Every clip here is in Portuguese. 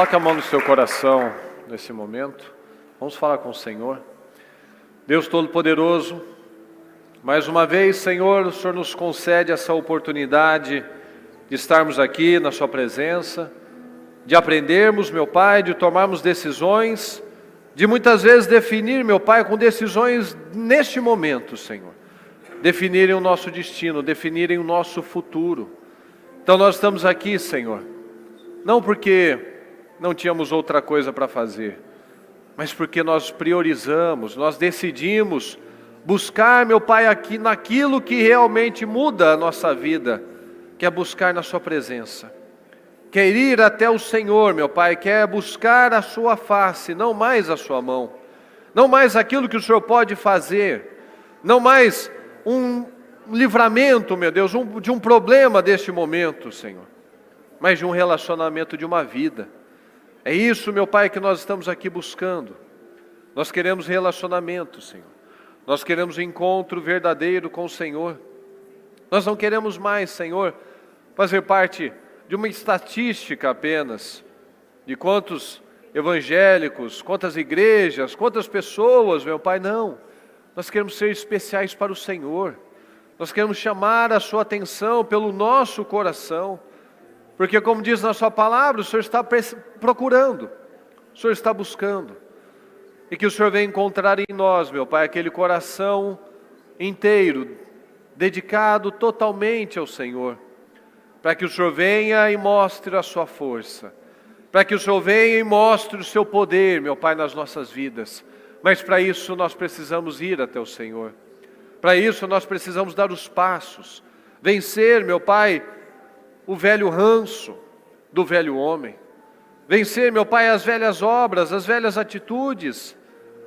Coloque a mão no seu coração nesse momento. Vamos falar com o Senhor. Deus Todo-Poderoso, mais uma vez, Senhor, o Senhor nos concede essa oportunidade de estarmos aqui na sua presença, de aprendermos, meu Pai, de tomarmos decisões, de muitas vezes definir, meu Pai, com decisões neste momento, Senhor, definirem o nosso destino, definirem o nosso futuro. Então nós estamos aqui, Senhor, não porque não tínhamos outra coisa para fazer, mas porque nós priorizamos, nós decidimos buscar, meu Pai, aqui naquilo que realmente muda a nossa vida, que é buscar na sua presença. Quer ir até o Senhor, meu Pai, quer buscar a sua face, não mais a sua mão, não mais aquilo que o Senhor pode fazer, não mais um livramento, meu Deus, de um problema deste momento, Senhor, mas de um relacionamento, de uma vida. É isso, meu Pai, que nós estamos aqui buscando. Nós queremos relacionamento, Senhor. Nós queremos encontro verdadeiro com o Senhor. Nós não queremos mais, Senhor, fazer parte de uma estatística apenas, de quantos evangélicos, quantas igrejas, quantas pessoas, meu Pai, não. Nós queremos ser especiais para o Senhor. Nós queremos chamar a sua atenção pelo nosso coração, porque como diz na sua palavra, o Senhor está procurando, o Senhor está buscando, e que o Senhor venha encontrar em nós, meu Pai, aquele coração inteiro, dedicado totalmente ao Senhor, para que o Senhor venha e mostre a sua força, para que o Senhor venha e mostre o seu poder, meu Pai, nas nossas vidas. Mas para isso nós precisamos ir até o Senhor, para isso nós precisamos dar os passos, vencer, meu Pai, o velho ranço do velho homem, vencer, meu Pai, as velhas obras, as velhas atitudes,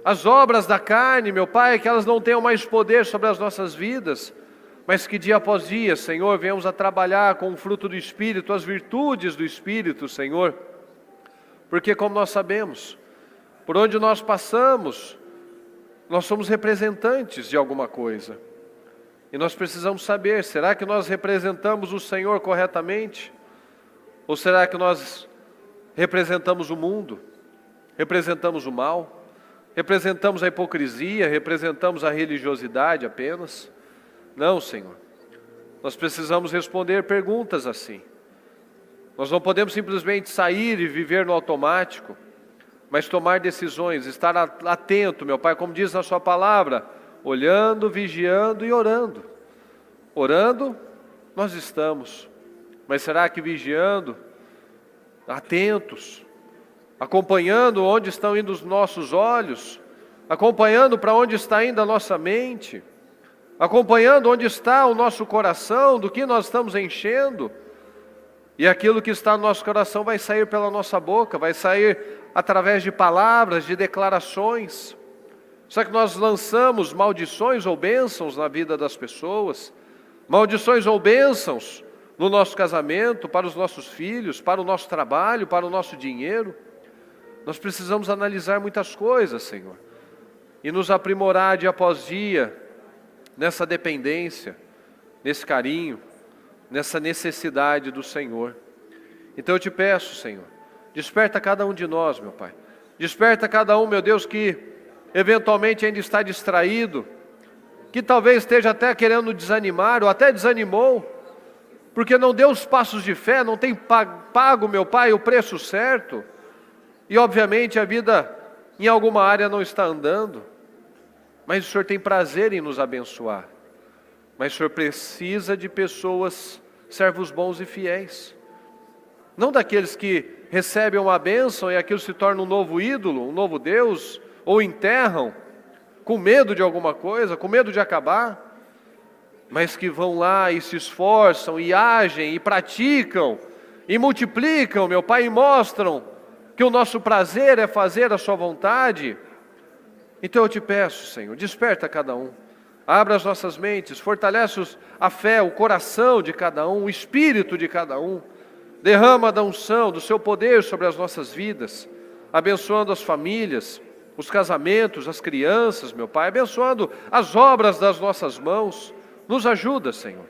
as obras da carne, meu Pai, que elas não tenham mais poder sobre as nossas vidas, mas que dia após dia, Senhor, venhamos a trabalhar com o fruto do Espírito, as virtudes do Espírito, Senhor, porque como nós sabemos, por onde nós passamos, nós somos representantes de alguma coisa, e nós precisamos saber, será que nós representamos o Senhor corretamente? Ou será que nós representamos o mundo? Representamos o mal? Representamos a hipocrisia? Representamos a religiosidade apenas? Não, Senhor. Nós precisamos responder perguntas assim. Nós não podemos simplesmente sair e viver no automático, mas tomar decisões, estar atento, meu Pai, como diz na sua palavra, olhando, vigiando e orando. Orando, nós estamos, mas será que vigiando, atentos, acompanhando onde estão indo os nossos olhos, acompanhando para onde está indo a nossa mente, acompanhando onde está o nosso coração, do que nós estamos enchendo, e aquilo que está no nosso coração vai sair pela nossa boca, vai sair através de palavras, de declarações. Será que nós lançamos maldições ou bênçãos na vida das pessoas? Maldições ou bênçãos no nosso casamento, para os nossos filhos, para o nosso trabalho, para o nosso dinheiro? Nós precisamos analisar muitas coisas, Senhor, e nos aprimorar dia após dia, nessa dependência, nesse carinho, nessa necessidade do Senhor. Então eu te peço, Senhor, desperta cada um de nós, meu Pai. Desperta cada um, meu Deus, que eventualmente ainda está distraído, que talvez esteja até querendo desanimar, ou até desanimou, porque não deu os passos de fé, não tem pago, meu Pai, o preço certo, e obviamente a vida em alguma área não está andando, mas o Senhor tem prazer em nos abençoar, mas o Senhor precisa de pessoas, servos bons e fiéis, não daqueles que recebem uma bênção e aquilo se torna um novo ídolo, um novo Deus, ou enterram, com medo de alguma coisa, com medo de acabar, mas que vão lá e se esforçam, e agem, e praticam, e multiplicam, meu Pai, e mostram que o nosso prazer é fazer a sua vontade. Então eu te peço, Senhor, desperta cada um, abra as nossas mentes, fortalece a fé, o coração de cada um, o espírito de cada um, derrama da unção, do seu poder sobre as nossas vidas, abençoando as famílias, os casamentos, as crianças, meu Pai, abençoando as obras das nossas mãos. Nos ajuda, Senhor,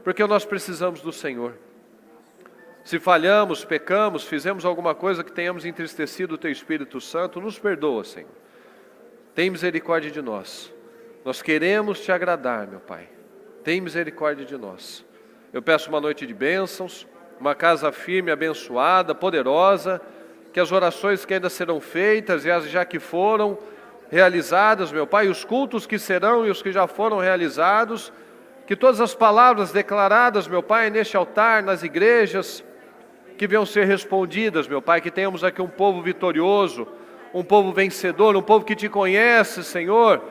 porque nós precisamos do Senhor. Se falhamos, pecamos, fizemos alguma coisa que tenhamos entristecido o Teu Espírito Santo, nos perdoa, Senhor. Tem misericórdia de nós. Nós queremos Te agradar, meu Pai. Tem misericórdia de nós. Eu peço uma noite de bênçãos, uma casa firme, abençoada, poderosa, que as orações que ainda serão feitas e as já que foram realizadas, meu Pai, os cultos que serão e os que já foram realizados, que todas as palavras declaradas, meu Pai, neste altar, nas igrejas, que venham ser respondidas, meu Pai, que tenhamos aqui um povo vitorioso, um povo vencedor, um povo que Te conhece, Senhor,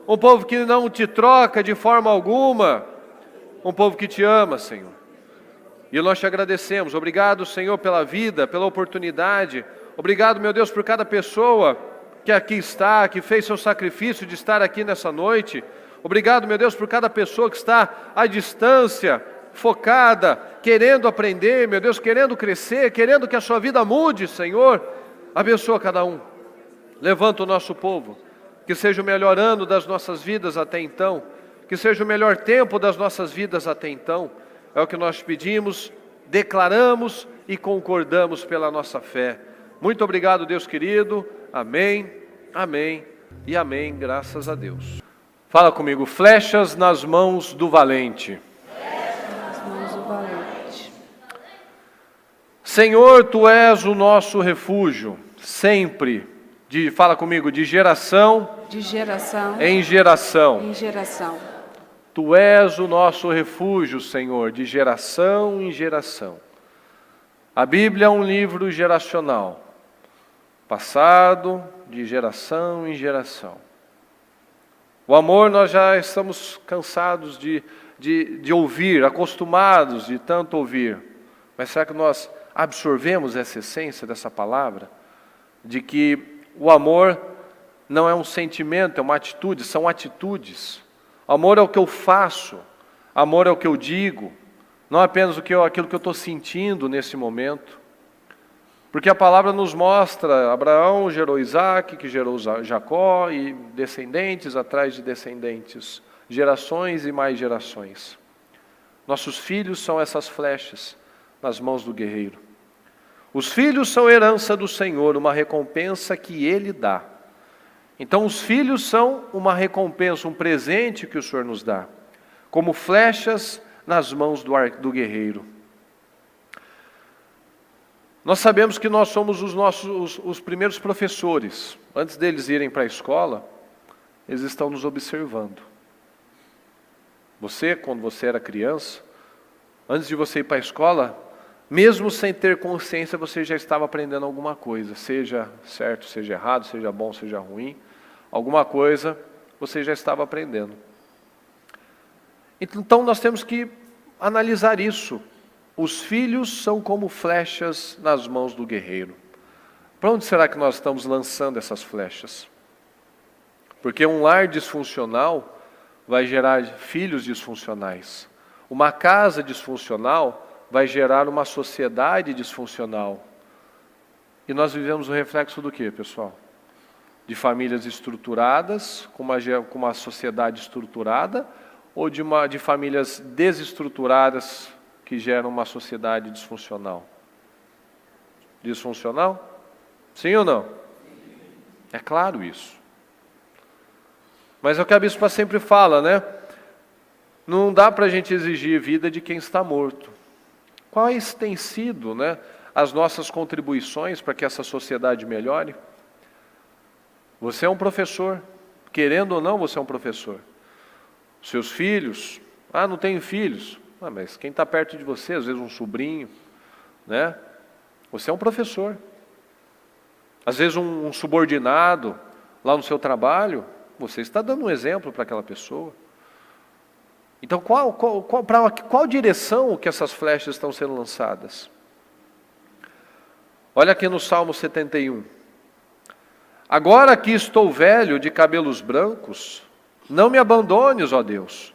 um povo que não Te troca de forma alguma, um povo que Te ama, Senhor. E nós Te agradecemos. Obrigado, Senhor, pela vida, pela oportunidade. Obrigado, meu Deus, por cada pessoa que aqui está, que fez seu sacrifício de estar aqui nessa noite. Obrigado, meu Deus, por cada pessoa que está à distância, focada, querendo aprender, meu Deus, querendo crescer, querendo que a sua vida mude, Senhor. Abençoa cada um. Levanta o nosso povo, que seja o melhor ano das nossas vidas até então, que seja o melhor tempo das nossas vidas até então. É o que nós pedimos, declaramos e concordamos pela nossa fé. Muito obrigado, Deus querido. Amém, amém e amém, graças a Deus. Fala comigo, flechas nas mãos do valente. Nas mãos do valente. Senhor, Tu és o nosso refúgio, sempre. Fala comigo, de geração, em geração. Em geração. Tu és o nosso refúgio, Senhor, de geração em geração. A Bíblia é um livro geracional, passado de geração em geração. O amor nós já estamos cansados de ouvir, acostumados de tanto ouvir. Mas será que nós absorvemos essa essência dessa palavra? De que o amor não é um sentimento, é uma atitude, são atitudes. Amor é o que eu faço, amor é o que eu digo, não apenas aquilo que eu estou sentindo nesse momento. Porque a palavra nos mostra, Abraão gerou Isaac, que gerou Jacó, e descendentes atrás de descendentes, gerações e mais gerações. Nossos filhos são essas flechas nas mãos do guerreiro. Os filhos são herança do Senhor, uma recompensa que Ele dá. Então os filhos são uma recompensa, um presente que o Senhor nos dá, como flechas nas mãos do guerreiro. Nós sabemos que nós somos os primeiros professores. Antes deles irem para a escola, eles estão nos observando. Você, quando você era criança, antes de você ir para a escola, mesmo sem ter consciência, você já estava aprendendo alguma coisa, seja certo, seja errado, seja bom, seja ruim, alguma coisa você já estava aprendendo. Então nós temos que analisar isso. Os filhos são como flechas nas mãos do guerreiro. Para onde será que nós estamos lançando essas flechas? Porque um lar disfuncional vai gerar filhos disfuncionais. Uma casa disfuncional vai gerar uma sociedade disfuncional. E nós vivemos o reflexo do quê, pessoal? De famílias estruturadas, com uma sociedade estruturada, ou de famílias desestruturadas que geram uma sociedade disfuncional? Disfuncional? Sim ou não? É claro isso. Mas é o que a bispa sempre fala, né? Não dá para a gente exigir vida de quem está morto. Quais têm sido, né, as nossas contribuições para que essa sociedade melhore? Você é um professor. Querendo ou não, você é um professor. Seus filhos, não tenho filhos. Mas quem está perto de você, às vezes um sobrinho, né? Você é um professor. Às vezes um subordinado lá no seu trabalho, você está dando um exemplo para aquela pessoa. Então, para qual direção que essas flechas estão sendo lançadas? Olha aqui no Salmo 71. Agora que estou velho, de cabelos brancos, não me abandones, ó Deus,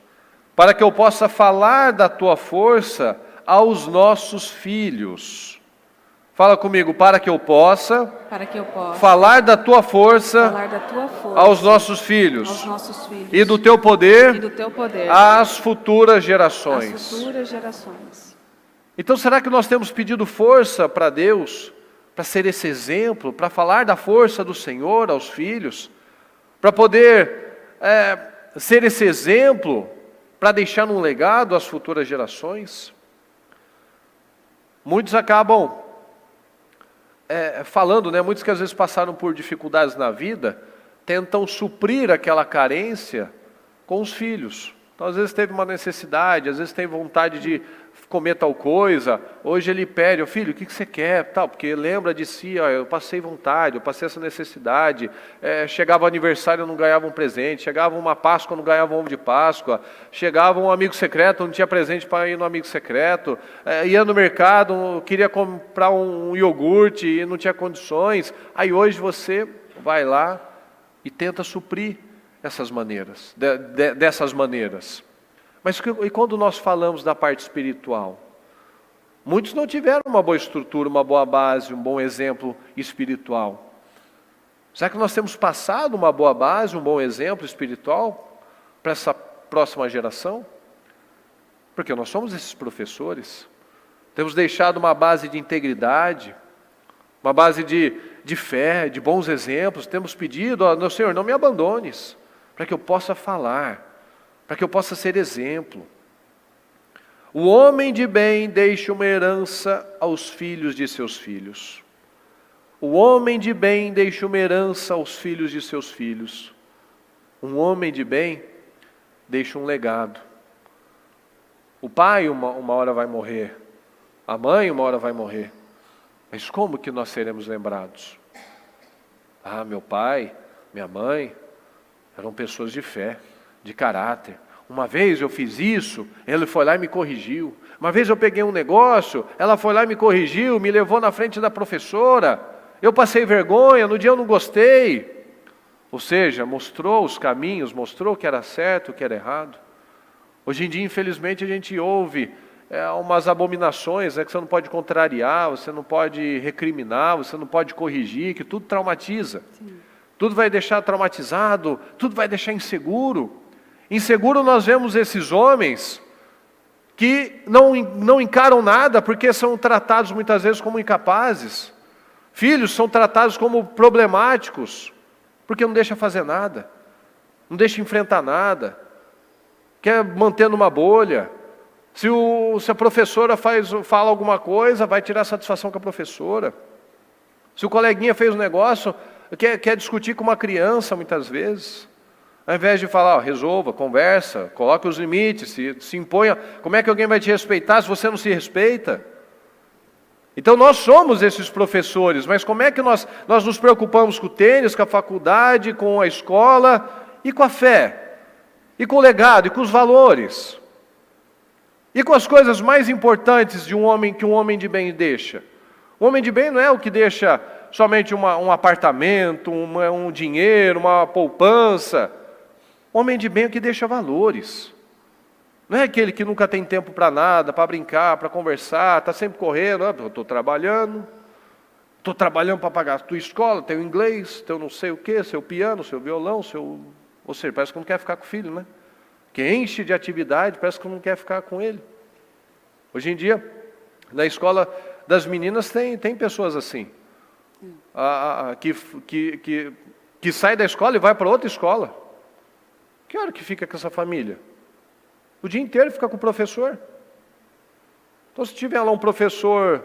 para que eu possa falar da Tua força aos nossos filhos. Fala comigo, para que eu possa falar da Tua força aos nossos filhos, e do Teu poder, às futuras gerações. Então será que nós temos pedido força para Deus, para ser esse exemplo, para falar da força do Senhor aos filhos, para poder ser esse exemplo, para deixar um legado às futuras gerações? Muitos acabam falando, muitos que às vezes passaram por dificuldades na vida, tentam suprir aquela carência com os filhos. Então às vezes teve uma necessidade, às vezes tem vontade de comer tal coisa, hoje ele pede, filho, o que você quer? Tal, porque lembra de si, eu passei vontade, eu passei essa necessidade, chegava o aniversário, eu não ganhava um presente, chegava uma Páscoa, eu não ganhava um ovo de Páscoa, chegava um amigo secreto, não tinha presente para ir no amigo secreto, ia no mercado, queria comprar um iogurte e não tinha condições, aí hoje você vai lá e tenta suprir essas maneiras, dessas maneiras. Mas e quando nós falamos da parte espiritual? Muitos não tiveram uma boa estrutura, uma boa base, um bom exemplo espiritual. Será que nós temos passado uma boa base, um bom exemplo espiritual para essa próxima geração? Porque nós somos esses professores. Temos deixado uma base de integridade, uma base de fé, de bons exemplos. Temos pedido, Senhor, não me abandones, para que eu possa falar, para que eu possa ser exemplo. O homem de bem deixa uma herança aos filhos de seus filhos. O homem de bem deixa uma herança aos filhos de seus filhos. Um homem de bem deixa um legado. O pai uma hora vai morrer. A mãe uma hora vai morrer. Mas como que nós seremos lembrados? Meu pai, minha mãe eram pessoas de fé, de caráter. Uma vez eu fiz isso, ele foi lá e me corrigiu. Uma vez eu peguei um negócio, ela foi lá e me corrigiu, me levou na frente da professora. Eu passei vergonha, no dia eu não gostei. Ou seja, mostrou os caminhos, mostrou o que era certo, o que era errado. Hoje em dia, infelizmente, a gente ouve umas abominações, que você não pode contrariar, você não pode recriminar, você não pode corrigir, que tudo traumatiza. Sim. Tudo vai deixar traumatizado, tudo vai deixar inseguro. Inseguro nós vemos esses homens que não encaram nada porque são tratados muitas vezes como incapazes. Filhos são tratados como problemáticos porque não deixa fazer nada, não deixa enfrentar nada, quer manter numa bolha. Se a professora fala alguma coisa, vai tirar satisfação com a professora. Se o coleguinha fez um negócio, quer discutir com uma criança muitas vezes. Ao invés de falar, resolva, conversa, coloque os limites, se imponha. Como é que alguém vai te respeitar se você não se respeita? Então nós somos esses professores, mas como é que nós nos preocupamos com o tênis, com a faculdade, com a escola e com a fé? E com o legado, e com os valores? E com as coisas mais importantes que um homem de bem deixa? O homem de bem não é o que deixa somente um apartamento, um dinheiro, uma poupança. O homem de bem é o que deixa valores. Não é aquele que nunca tem tempo para nada, para brincar, para conversar, está sempre correndo. Eu estou trabalhando para pagar a tua escola, teu inglês, teu não sei o quê, seu piano, seu violão, ou seja, parece que não quer ficar com o filho, né? Que enche de atividade, parece que não quer ficar com ele. Hoje em dia, na escola das meninas tem pessoas assim, que sai da escola e vai para outra escola. Que hora que fica com essa família? O dia inteiro fica com o professor. Então se tiver lá um professor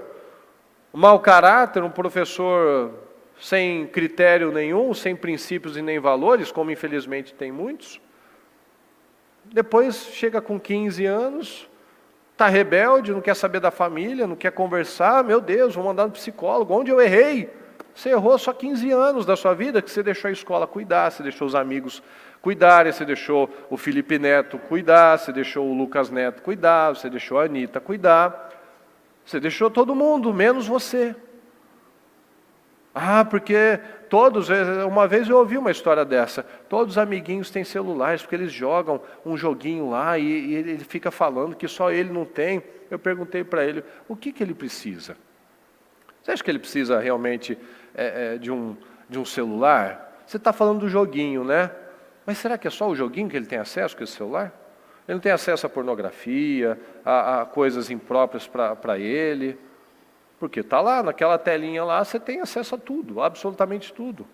mau caráter, um professor sem critério nenhum, sem princípios e nem valores, como infelizmente tem muitos, depois chega com 15 anos, está rebelde, não quer saber da família, não quer conversar, meu Deus, vou mandar no psicólogo, onde eu errei? Você errou só 15 anos da sua vida, que você deixou a escola cuidar, você deixou os amigos cuidarem, você deixou o Felipe Neto cuidar, você deixou o Lucas Neto cuidar, você deixou a Anitta cuidar, você deixou todo mundo, menos você. Porque uma vez eu ouvi uma história dessa, todos os amiguinhos têm celulares, porque eles jogam um joguinho lá e ele fica falando que só ele não tem. Eu perguntei para ele, o que ele precisa? Você acha que ele precisa realmente de um celular? Você está falando do joguinho, né? Mas será que é só o joguinho que ele tem acesso com esse celular? Ele não tem acesso à pornografia, a coisas impróprias para ele. Porque está lá, naquela telinha lá, você tem acesso a tudo, absolutamente tudo.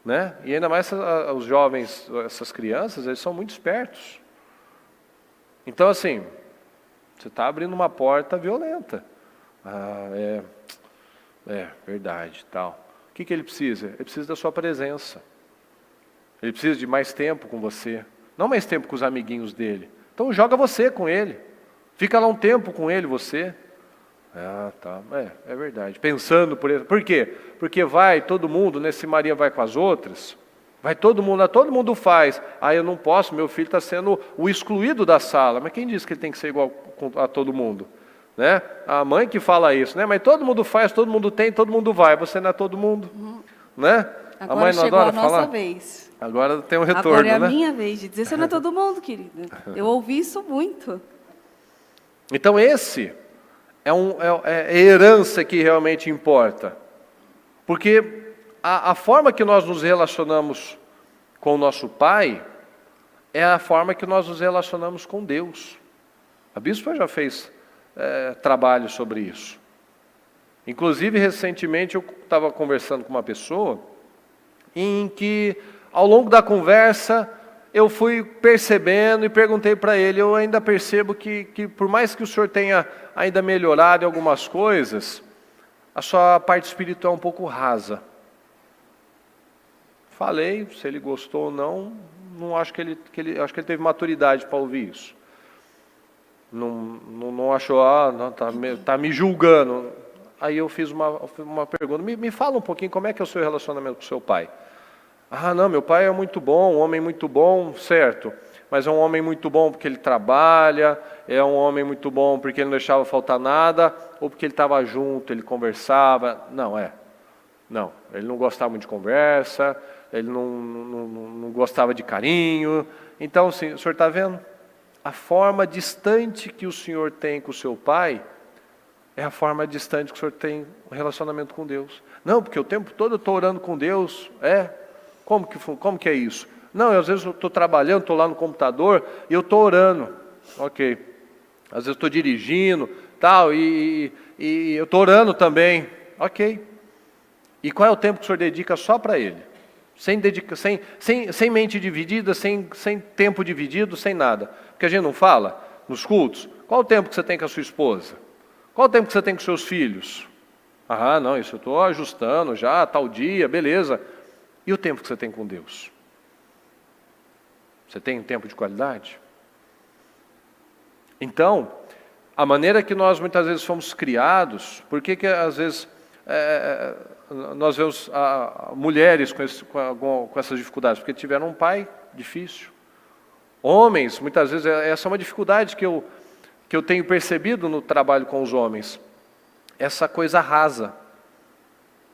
Né? E ainda mais os jovens, essas crianças, eles são muito espertos. Então assim, você está abrindo uma porta violenta. Verdade, tal. O que ele precisa? Ele precisa da sua presença. Ele precisa de mais tempo com você. Não mais tempo com os amiguinhos dele. Então joga você com ele. Fica lá um tempo com ele, você. Tá. É verdade. Pensando por ele. Por quê? Porque vai todo mundo, nesse Maria vai com as outras. Vai todo mundo faz. Eu não posso, meu filho está sendo o excluído da sala. Mas quem disse que ele tem que ser igual a todo mundo? Né? A mãe que fala isso, né? Mas todo mundo faz, todo mundo tem, todo mundo vai. Você não é todo mundo. Né? Agora a mãe não chegou adora a nossa falar? Vez. Agora tem um retorno, Agora é a né? minha vez de dizer, você não é todo mundo, querida. Eu ouvi isso muito. Então esse é a herança que realmente importa. Porque a forma que nós nos relacionamos com o nosso Pai é a forma que nós nos relacionamos com Deus. A bispa já fez trabalho sobre isso. Inclusive, recentemente, eu estava conversando com uma pessoa em que, ao longo da conversa, eu fui percebendo e perguntei para ele, eu ainda percebo que por mais que o senhor tenha ainda melhorado em algumas coisas, a sua parte espiritual é um pouco rasa. Falei, se ele gostou ou não acho que ele acho que ele teve maturidade para ouvir isso. Não achou, tá me julgando. Aí eu fiz uma pergunta, me fala um pouquinho como é que é o seu relacionamento com o seu pai. Não, meu pai é muito bom, um homem muito bom, certo. Mas é um homem muito bom porque ele trabalha, é um homem muito bom porque ele não deixava faltar nada, ou porque ele estava junto, ele conversava. Não, ele não gostava muito de conversa, ele não gostava de carinho. Então, assim, o senhor está vendo? A forma distante que o senhor tem com o seu pai é a forma distante que o senhor tem um relacionamento com Deus. Não, porque o tempo todo eu estou orando com Deus. Como que é isso? Não, às vezes eu estou trabalhando, estou lá no computador e eu estou orando. Ok. Às vezes eu estou dirigindo, tal, e eu estou orando também. Ok. E qual é o tempo que o senhor dedica só para Ele? Sem mente dividida, sem tempo dividido, sem nada. Porque a gente não fala nos cultos. Qual o tempo que você tem com a sua esposa? Qual o tempo que você tem com seus filhos? Não, isso eu estou ajustando já, tal dia, beleza. E o tempo que você tem com Deus? Você tem um tempo de qualidade? Então, a maneira que nós muitas vezes fomos criados, por que às vezes nós vemos mulheres com essas dificuldades? Porque tiveram um pai difícil. Homens, muitas vezes, essa é uma dificuldade que eu tenho percebido no trabalho com os homens. Essa coisa rasa.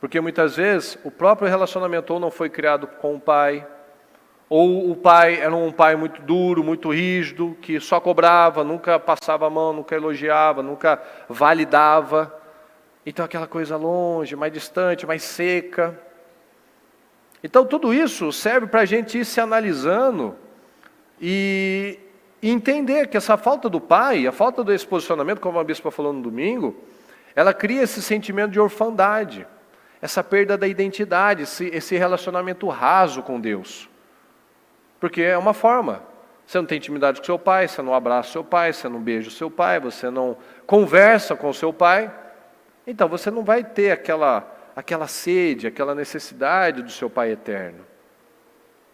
Porque muitas vezes o próprio relacionamento ou não foi criado com o pai, ou o pai era um pai muito duro, muito rígido, que só cobrava, nunca passava a mão, nunca elogiava, nunca validava. Então aquela coisa longe, mais distante, mais seca. Então tudo isso serve para a gente ir se analisando e entender que essa falta do pai, a falta desse posicionamento, como a bispa falou no domingo, ela cria esse sentimento de orfandade, essa perda da identidade, esse relacionamento raso com Deus. Porque é uma forma. Você não tem intimidade com seu pai, você não abraça seu pai, você não beija o seu pai, você não conversa com seu pai. Então você não vai ter aquela sede, aquela necessidade do seu pai eterno.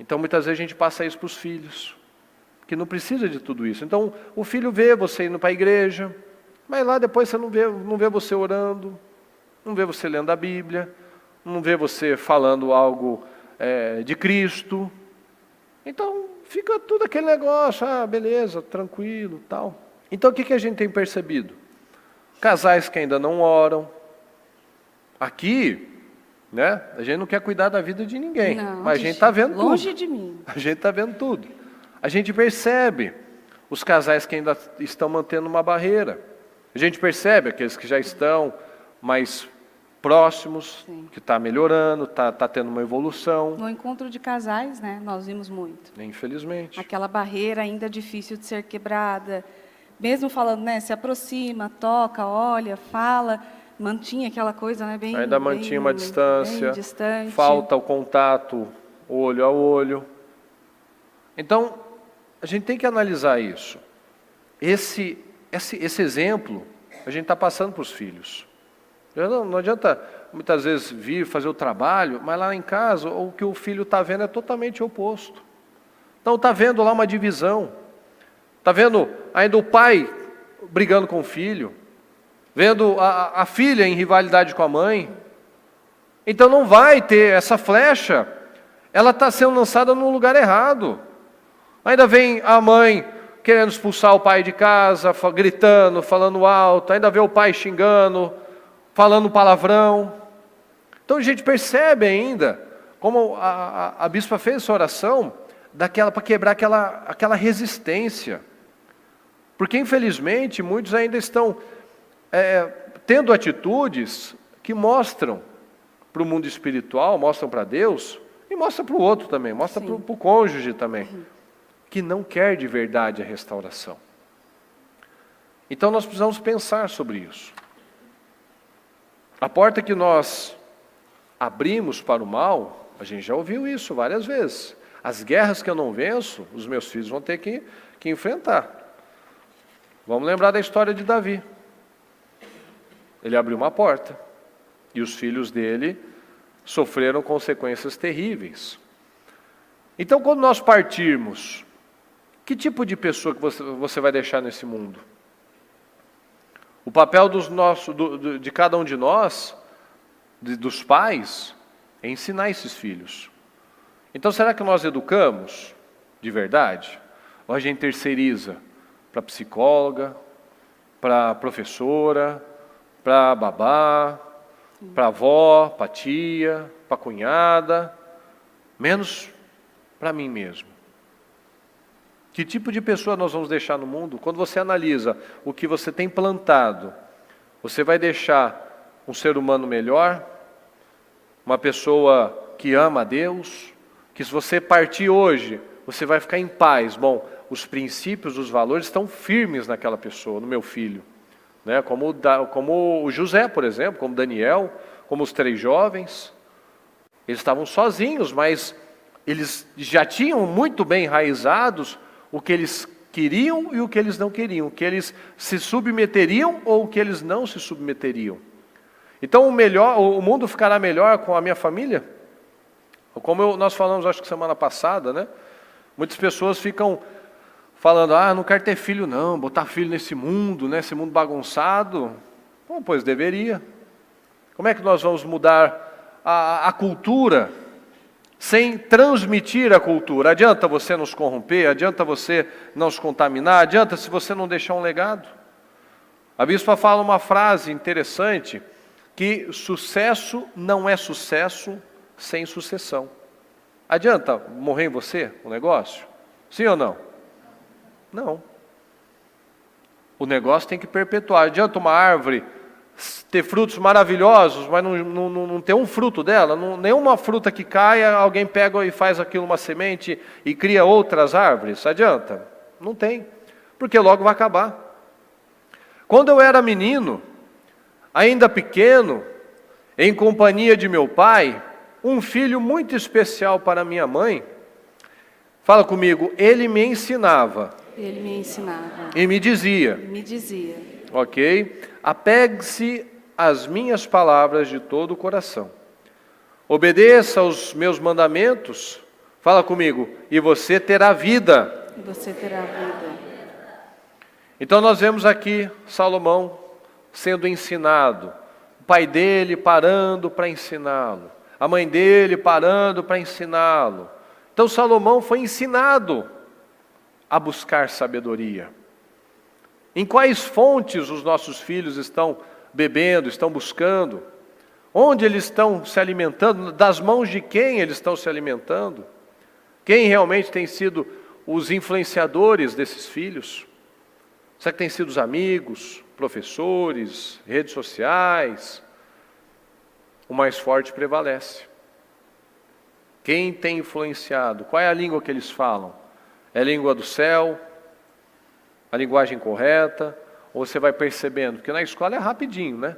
Então muitas vezes a gente passa isso para os filhos, que não precisa de tudo isso. Então o filho vê você indo para a igreja, mas lá depois você não vê você orando, não vê você lendo a Bíblia, não vê você falando algo de Cristo. Então fica tudo aquele negócio, beleza, tranquilo, tal. Então o que a gente tem percebido? Casais que ainda não oram. Aqui, né, a gente não quer cuidar da vida de ninguém, mas a gente está vendo tudo. Longe de mim. A gente está vendo tudo. A gente percebe os casais que ainda estão mantendo uma barreira. A gente percebe aqueles que já estão mais próximos, Sim. que está melhorando, está tendo uma evolução. No encontro de casais, né, nós vimos muito. Infelizmente. Aquela barreira ainda difícil de ser quebrada. Mesmo falando, né, se aproxima, toca, olha, fala, mantinha aquela coisa, né, bem... Ainda mantinha uma distância, bem distante. falta o contato olho a olho. Então, a gente tem que analisar isso. Esse exemplo, a gente está passando para os filhos. Não adianta, muitas vezes, vir fazer o trabalho, mas lá em casa, o que o filho está vendo é totalmente oposto. Então, está vendo lá uma divisão. Está vendo ainda o pai brigando com o filho. Vendo a filha em rivalidade com a mãe. Então, não vai ter essa flecha. Ela está sendo lançada no lugar errado. Ainda vem a mãe querendo expulsar o pai de casa, gritando, falando alto. Ainda vê o pai xingando, falando palavrão. Então a gente percebe ainda como a bispa fez essa oração para quebrar aquela resistência. Porque infelizmente muitos ainda estão tendo atitudes que mostram para o mundo espiritual, mostram para Deus e mostram para o outro também, mostram para o cônjuge também, que não quer de verdade a restauração. Então nós precisamos pensar sobre isso. A porta que nós abrimos para o mal, a gente já ouviu isso várias vezes. As guerras que eu não venço, os meus filhos vão ter que enfrentar. Vamos lembrar da história de Davi. Ele abriu uma porta e os filhos dele sofreram consequências terríveis. Então, quando nós partirmos, que tipo de pessoa que você vai deixar nesse mundo? O papel de cada um de nós, dos pais, é ensinar esses filhos. Então, será que nós educamos de verdade? Ou a gente terceiriza para psicóloga, para professora, para babá, para avó, para tia, para cunhada, menos para mim mesmo? Que tipo de pessoa nós vamos deixar no mundo? Quando você analisa o que você tem plantado, você vai deixar um ser humano melhor, uma pessoa que ama a Deus, que se você partir hoje, você vai ficar em paz. Bom, os princípios, os valores estão firmes naquela pessoa, no meu filho. Né? Como o José, por exemplo, como Daniel, como os 3 jovens. Eles estavam sozinhos, mas eles já tinham muito bem enraizados o que eles queriam e o que eles não queriam, o que eles se submeteriam ou o que eles não se submeteriam. Então o mundo ficará melhor com a minha família? Como nós falamos, acho que semana passada, né? Muitas pessoas ficam falando, não quero ter filho não, botar filho nesse mundo, né? Esse mundo bagunçado. Bom, pois deveria. Como é que nós vamos mudar a cultura sem transmitir a cultura? Adianta você nos corromper? Adianta você não se contaminar? Adianta se você não deixar um legado? A bispa fala uma frase interessante, que sucesso não é sucesso sem sucessão. Adianta morrer em você o negócio? Sim ou não? Não. O negócio tem que perpetuar. Adianta uma árvore ter frutos maravilhosos, mas não ter um fruto dela, nenhuma fruta que caia, alguém pega e faz aquilo uma semente e cria outras árvores. Adianta? Não tem, porque logo vai acabar. Quando eu era menino, ainda pequeno, em companhia de meu pai, um filho muito especial para minha mãe, fala comigo, ele me ensinava. Ele me ensinava. E me dizia. Me dizia. Ok? Apegue-se às minhas palavras de todo o coração. Obedeça aos meus mandamentos. Fala comigo. E você terá vida. E você terá vida. Então nós vemos aqui Salomão sendo ensinado. O pai dele parando para ensiná-lo. A mãe dele parando para ensiná-lo. Então Salomão foi ensinado a buscar sabedoria. Em quais fontes os nossos filhos estão bebendo, estão buscando? Onde eles estão se alimentando? Das mãos de quem eles estão se alimentando? Quem realmente tem sido os influenciadores desses filhos? Será que tem sido os amigos, professores, redes sociais? o mais forte prevalece. Quem tem influenciado? Qual é a língua que eles falam? É a língua do céu? A linguagem correta? Ou você vai percebendo? Porque na escola é rapidinho, né?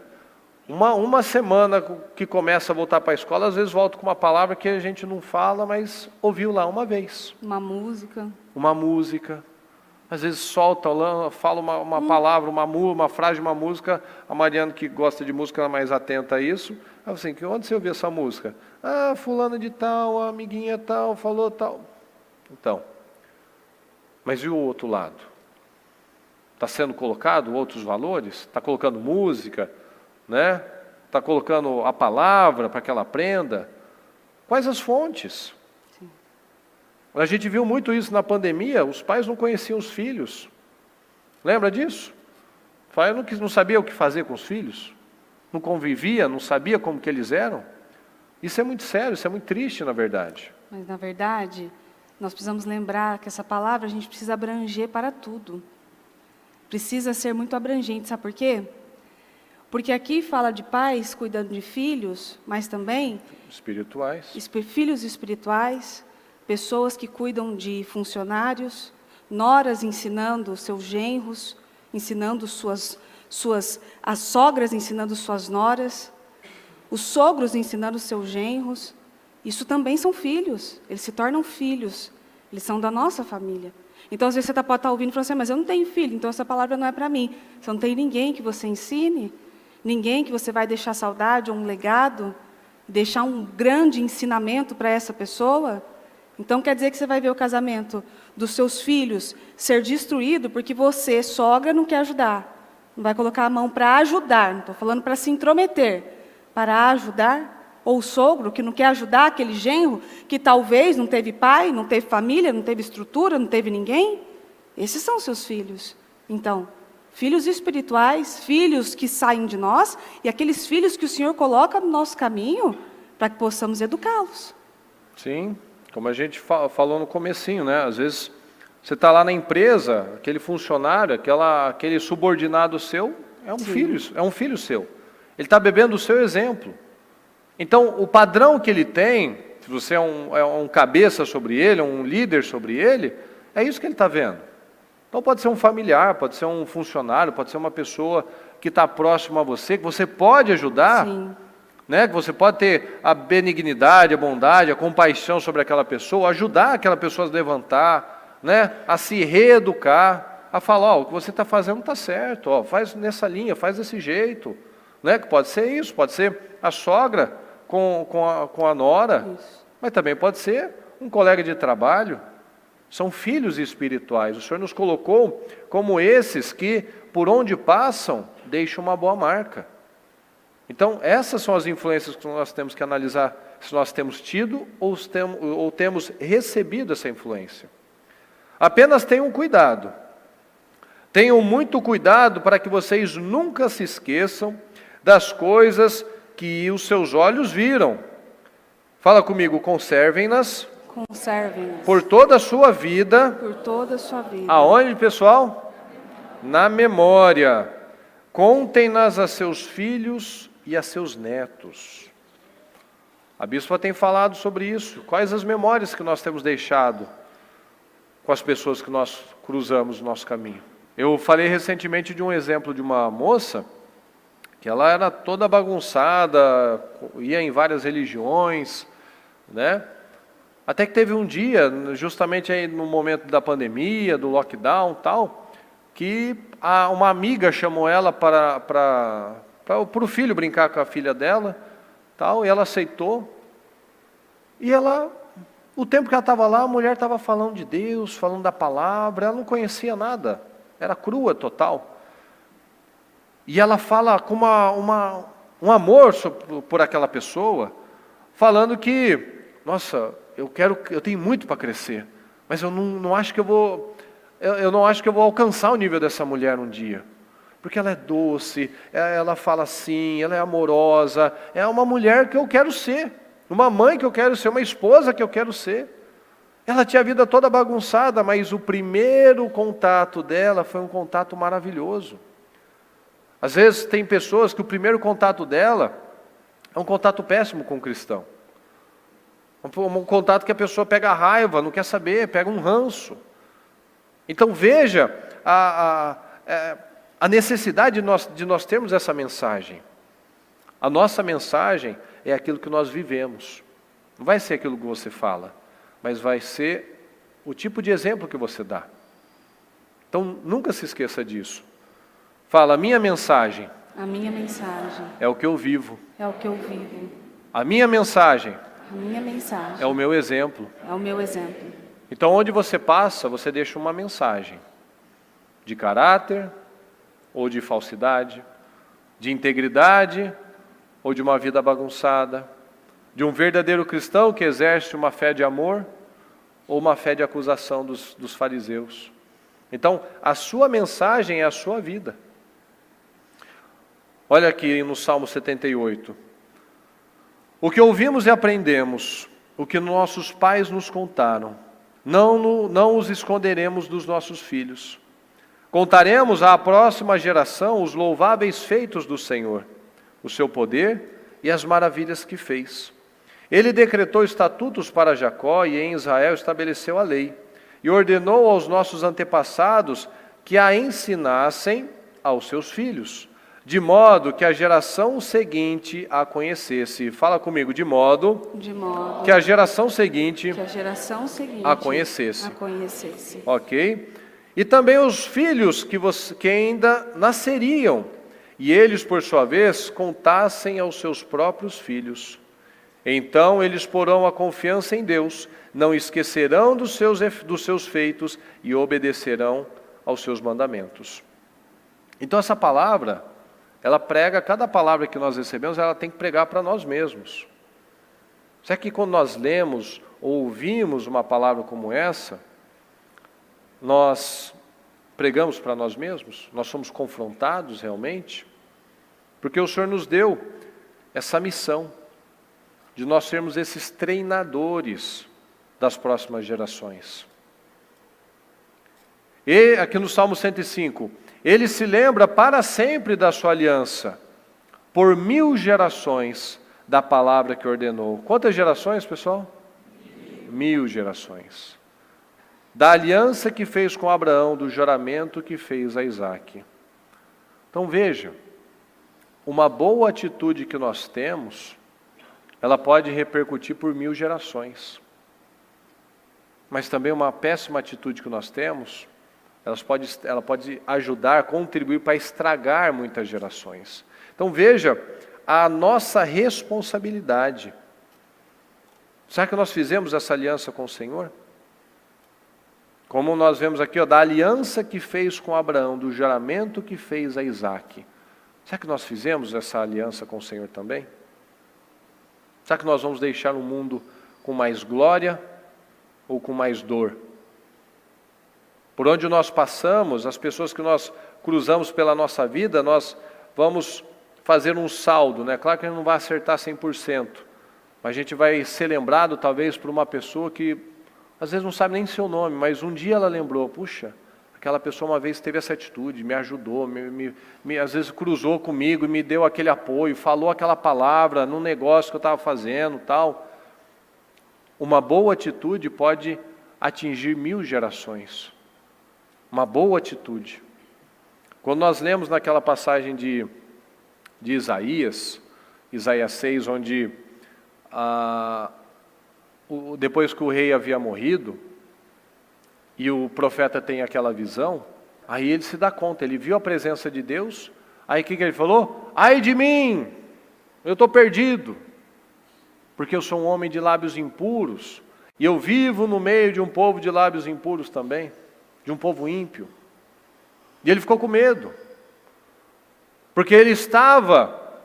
Uma semana que começa a voltar para a escola, às vezes volta com uma palavra que a gente não fala, mas ouviu lá uma vez. Uma música. Uma música. Às vezes solta, fala uma palavra, uma frase de uma música. A Mariana, que gosta de música, ela é mais atenta a isso. Ela assim, onde você ouviu essa música? Ah, fulana de tal, a amiguinha tal, falou tal. Então, mas e o outro lado? Está sendo colocado outros valores? Está colocando música, né? Está colocando a palavra para que ela aprenda? Quais as fontes? Sim. A gente viu muito isso na pandemia, os pais não conheciam os filhos. Lembra disso? O pai não sabia o que fazer com os filhos, não convivia, não sabia como que eles eram. Isso é muito sério, isso é muito triste, na verdade. Mas, na verdade, nós precisamos lembrar que essa palavra a gente precisa abranger para tudo. Precisa ser muito abrangente, sabe por quê? Porque aqui fala de pais cuidando de filhos, mas também Espirituais. Filhos espirituais, pessoas que cuidam de funcionários, noras ensinando seus genros, ensinando as sogras ensinando suas noras, os sogros ensinando seus genros. Isso também são filhos, eles se tornam filhos, eles são da nossa família. Então, às vezes você pode estar ouvindo e falando assim, mas eu não tenho filho, então essa palavra não é para mim. Você não tem ninguém que você ensine, ninguém que você vai deixar saudade ou um legado, deixar um grande ensinamento para essa pessoa. Então, quer dizer que você vai ver o casamento dos seus filhos ser destruído porque você, sogra, não quer ajudar. Não vai colocar a mão para ajudar, não estou falando para se intrometer, para ajudar. Ou o sogro que não quer ajudar aquele genro que talvez não teve pai, não teve família, não teve estrutura, não teve ninguém. Esses são seus filhos. Então, filhos espirituais, filhos que saem de nós e aqueles filhos que o Senhor coloca no nosso caminho para que possamos educá-los. Sim, como a gente falou no comecinho, né? Às vezes você está lá na empresa, aquele funcionário, aquele subordinado seu, é um filho seu. Ele está bebendo o seu exemplo. Então, o padrão que ele tem, se você é um cabeça sobre ele, um líder sobre ele, é isso que ele está vendo. Então, pode ser um familiar, pode ser um funcionário, pode ser uma pessoa que está próxima a você, que você pode ajudar, né? Que você pode ter a benignidade, a bondade, a compaixão sobre aquela pessoa, ajudar aquela pessoa a se levantar, né? A se reeducar, a falar, o que você está fazendo não está certo, faz nessa linha, faz desse jeito. Né? Que pode ser isso, pode ser a sogra com a nora, isso. Mas também pode ser um colega de trabalho. São filhos espirituais. O Senhor nos colocou como esses que, por onde passam, deixam uma boa marca. Então, essas são as influências que nós temos que analisar, se nós temos tido ou temos recebido essa influência. Apenas tenham cuidado. Tenham muito cuidado para que vocês nunca se esqueçam das coisas que os seus olhos viram. Fala comigo, conservem-nas. Conservem-nas. Por toda a sua vida. Por toda a sua vida. Aonde, pessoal? Na memória. Contem-nas a seus filhos e a seus netos. A bispa tem falado sobre isso. Quais as memórias que nós temos deixado com as pessoas que nós cruzamos no nosso caminho? Eu falei recentemente de um exemplo de uma moça que ela era toda bagunçada, ia em várias religiões, né? Até que teve um dia, justamente aí no momento da pandemia, do lockdown e tal, que uma amiga chamou ela para o filho brincar com a filha dela, tal, e ela aceitou. E o tempo que ela estava lá, a mulher estava falando de Deus, falando da palavra, ela não conhecia nada, era crua total. E ela fala com um amor por aquela pessoa, falando que, nossa, eu tenho muito para crescer, mas eu não acho que eu não acho que eu vou alcançar o nível dessa mulher um dia. Porque ela é doce, ela fala assim, ela é amorosa, é uma mulher que eu quero ser, uma mãe que eu quero ser, uma esposa que eu quero ser. Ela tinha a vida toda bagunçada, mas o primeiro contato dela foi um contato maravilhoso. Às vezes tem pessoas que o primeiro contato dela É um contato péssimo com o cristão. Um contato que a pessoa pega raiva, não quer saber, pega um ranço. Então veja a necessidade de nós termos essa mensagem. A nossa mensagem é aquilo que nós vivemos. Não vai ser aquilo que você fala, mas vai ser o tipo de exemplo que você dá. Então nunca se esqueça disso. Fala, a minha mensagem. A minha mensagem. É o que eu vivo. É o que eu vivo. A minha mensagem. A minha mensagem. É o meu exemplo. É o meu exemplo. Então onde você passa, você deixa uma mensagem. De caráter ou de falsidade. De integridade ou de uma vida bagunçada. De um verdadeiro cristão que exerce uma fé de amor ou uma fé de acusação dos fariseus. Então, a sua mensagem é a sua vida. Olha aqui no Salmo 78. O que ouvimos e aprendemos, o que nossos pais nos contaram, não os esconderemos dos nossos filhos. Contaremos à próxima geração os louváveis feitos do Senhor, o seu poder e as maravilhas que fez. Ele decretou estatutos para Jacó e em Israel estabeleceu a lei. E ordenou aos nossos antepassados que a ensinassem aos seus filhos, de modo que a geração seguinte a conhecesse. Fala comigo, de modo que a geração seguinte a conhecesse. Ok? E também os filhos que ainda nasceriam, e eles, por sua vez, contassem aos seus próprios filhos. Então eles porão a confiança em Deus, não esquecerão dos seus feitos e obedecerão aos seus mandamentos. Então essa palavra, ela prega, cada palavra que nós recebemos, ela tem que pregar para nós mesmos. Será que quando nós lemos ou ouvimos uma palavra como essa, nós pregamos para nós mesmos? Nós somos confrontados realmente? Porque o Senhor nos deu essa missão de nós sermos esses treinadores das próximas gerações. E aqui no Salmo 105, ele se lembra para sempre da sua aliança, por 1000 gerações da palavra que ordenou. Quantas gerações, pessoal? 1000 gerações. Da aliança que fez com Abraão, do juramento que fez a Isaque. Então veja, uma boa atitude que nós temos, ela pode repercutir por 1000 gerações. Mas também uma péssima atitude que nós temos, ela pode ajudar, contribuir para estragar muitas gerações. Então veja a nossa responsabilidade. Será que nós fizemos essa aliança com o Senhor? Como nós vemos aqui, da aliança que fez com Abraão, do juramento que fez a Isaque. Será que nós fizemos essa aliança com o Senhor também? Será que nós vamos deixar um mundo com mais glória ou com mais dor? Por onde nós passamos, as pessoas que nós cruzamos pela nossa vida, nós vamos fazer um saldo, né? Claro que a gente não vai acertar 100%, mas a gente vai ser lembrado talvez por uma pessoa que às vezes não sabe nem seu nome, mas um dia ela lembrou, puxa, aquela pessoa uma vez teve essa atitude, me ajudou, às vezes cruzou comigo e me deu aquele apoio, falou aquela palavra num negócio que eu estava fazendo, tal. Uma boa atitude pode atingir 1000 gerações. Uma boa atitude. Quando nós lemos naquela passagem de Isaías 6, onde depois que o rei havia morrido, e o profeta tem aquela visão, aí ele se dá conta, ele viu a presença de Deus, aí o que ele falou? Ai de mim, eu estou perdido, porque eu sou um homem de lábios impuros, e eu vivo no meio de um povo de lábios impuros também, de um povo ímpio. E ele ficou com medo, porque ele estava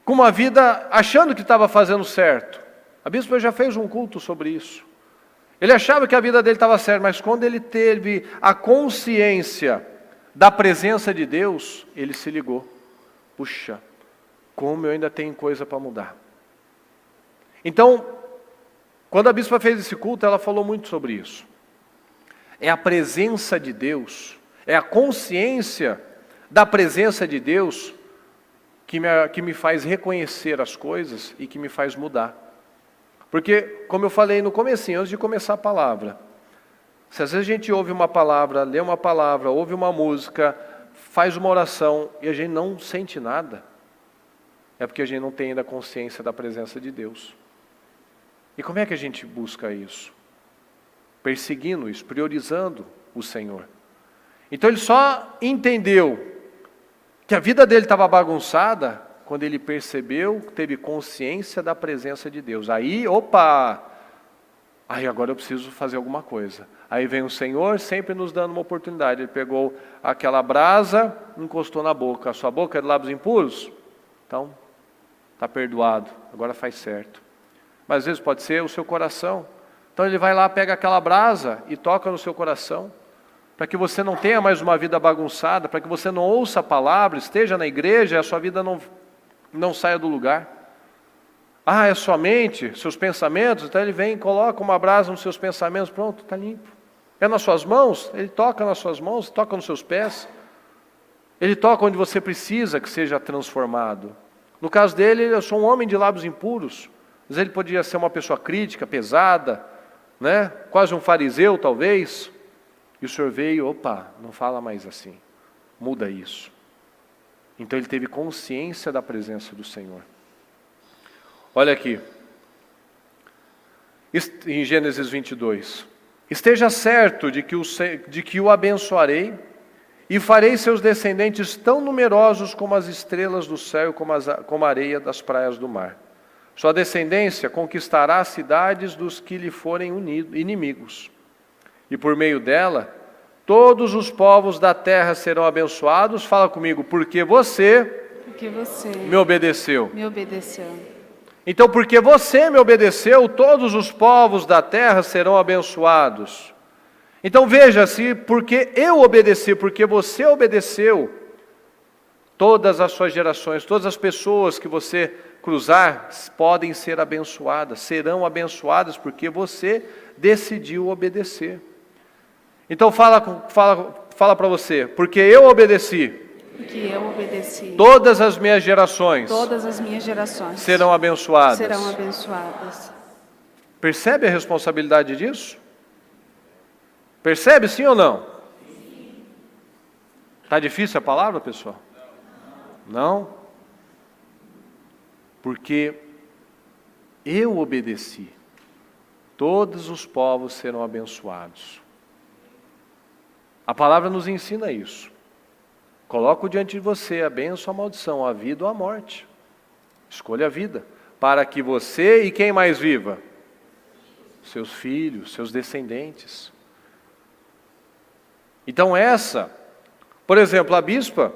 com uma vida achando que estava fazendo certo. A bispa já fez um culto sobre isso. Ele achava que a vida dele estava certa, mas quando ele teve a consciência da presença de Deus, ele se ligou. Puxa, como eu ainda tenho coisa para mudar. Então, quando a bispa fez esse culto, ela falou muito sobre isso. É a presença de Deus, é a consciência da presença de Deus que me faz reconhecer as coisas e que me faz mudar. Porque, como eu falei no comecinho, antes de começar a palavra, se às vezes a gente ouve uma palavra, lê uma palavra, ouve uma música, faz uma oração e a gente não sente nada, é porque a gente não tem ainda consciência da presença de Deus. E como é que a gente busca isso? Perseguindo isso, priorizando o Senhor. Então ele só entendeu que a vida dele estava bagunçada quando ele percebeu, teve consciência da presença de Deus. Aí, opa! Aí agora eu preciso fazer alguma coisa. Aí vem o Senhor sempre nos dando uma oportunidade. Ele pegou aquela brasa, encostou na boca. A sua boca é de lábios impuros? Então, está perdoado. Agora faz certo. Mas às vezes pode ser o seu coração. Então ele vai lá, pega aquela brasa e toca no seu coração. Para que você não tenha mais uma vida bagunçada, para que você não ouça a palavra, esteja na igreja e a sua vida não saia do lugar. Ah, é sua mente, seus pensamentos? Então ele vem e coloca uma brasa nos seus pensamentos, pronto, está limpo. É nas suas mãos? Ele toca nas suas mãos, toca nos seus pés. Ele toca onde você precisa que seja transformado. No caso dele, eu sou um homem de lábios impuros. Mas ele podia ser uma pessoa crítica, pesada, né? Quase um fariseu talvez. E o Senhor veio, opa, não fala mais assim. Muda isso. Então ele teve consciência da presença do Senhor. Olha aqui, em Gênesis 22. Esteja certo de que o abençoarei e farei seus descendentes tão numerosos como as estrelas do céu, como a areia das praias do mar. Sua descendência conquistará as cidades dos que lhe forem inimigos. E por meio dela, todos os povos da terra serão abençoados. Fala comigo, porque você me obedeceu. Então, porque você me obedeceu, todos os povos da terra serão abençoados. Então veja-se, porque eu obedeci, porque você obedeceu, todas as suas gerações, todas as pessoas que você cruzar, podem ser abençoadas, serão abençoadas, porque você decidiu obedecer. Então fala para você, porque eu obedeci. Todas as minhas gerações serão abençoadas. Percebe a responsabilidade disso? Percebe sim ou não? Está difícil a palavra, pessoal? Não? Porque eu obedeci. Todos os povos serão abençoados. A palavra nos ensina isso. Coloco diante de você a bênção ou a maldição, a vida ou a morte. Escolha a vida, para que você e quem mais viva? Seus filhos, seus descendentes. Então por exemplo, a bispa,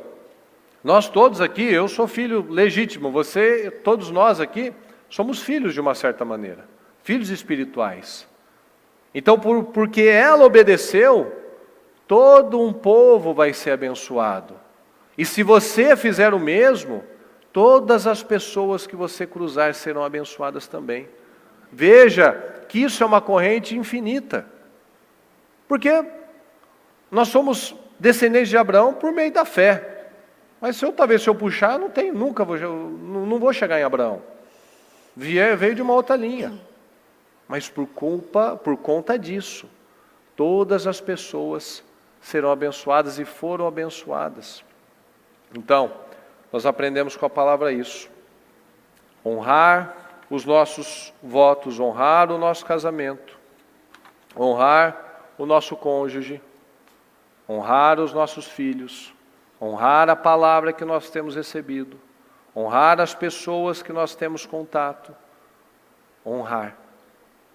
nós todos aqui, eu sou filho legítimo, você, todos nós aqui, somos filhos de uma certa maneira, filhos espirituais. Então, porque ela obedeceu, todo um povo vai ser abençoado. E se você fizer o mesmo, todas as pessoas que você cruzar serão abençoadas também. Veja que isso é uma corrente infinita. Porque nós somos descendentes de Abraão por meio da fé. Mas talvez se eu puxar, não vou chegar em Abraão. Veio de uma outra linha. Mas por conta disso, todas as pessoas serão abençoadas e foram abençoadas. Então, nós aprendemos com a palavra isso. Honrar os nossos votos, honrar o nosso casamento, honrar o nosso cônjuge, honrar os nossos filhos, honrar a palavra que nós temos recebido, honrar as pessoas que nós temos contato, honrar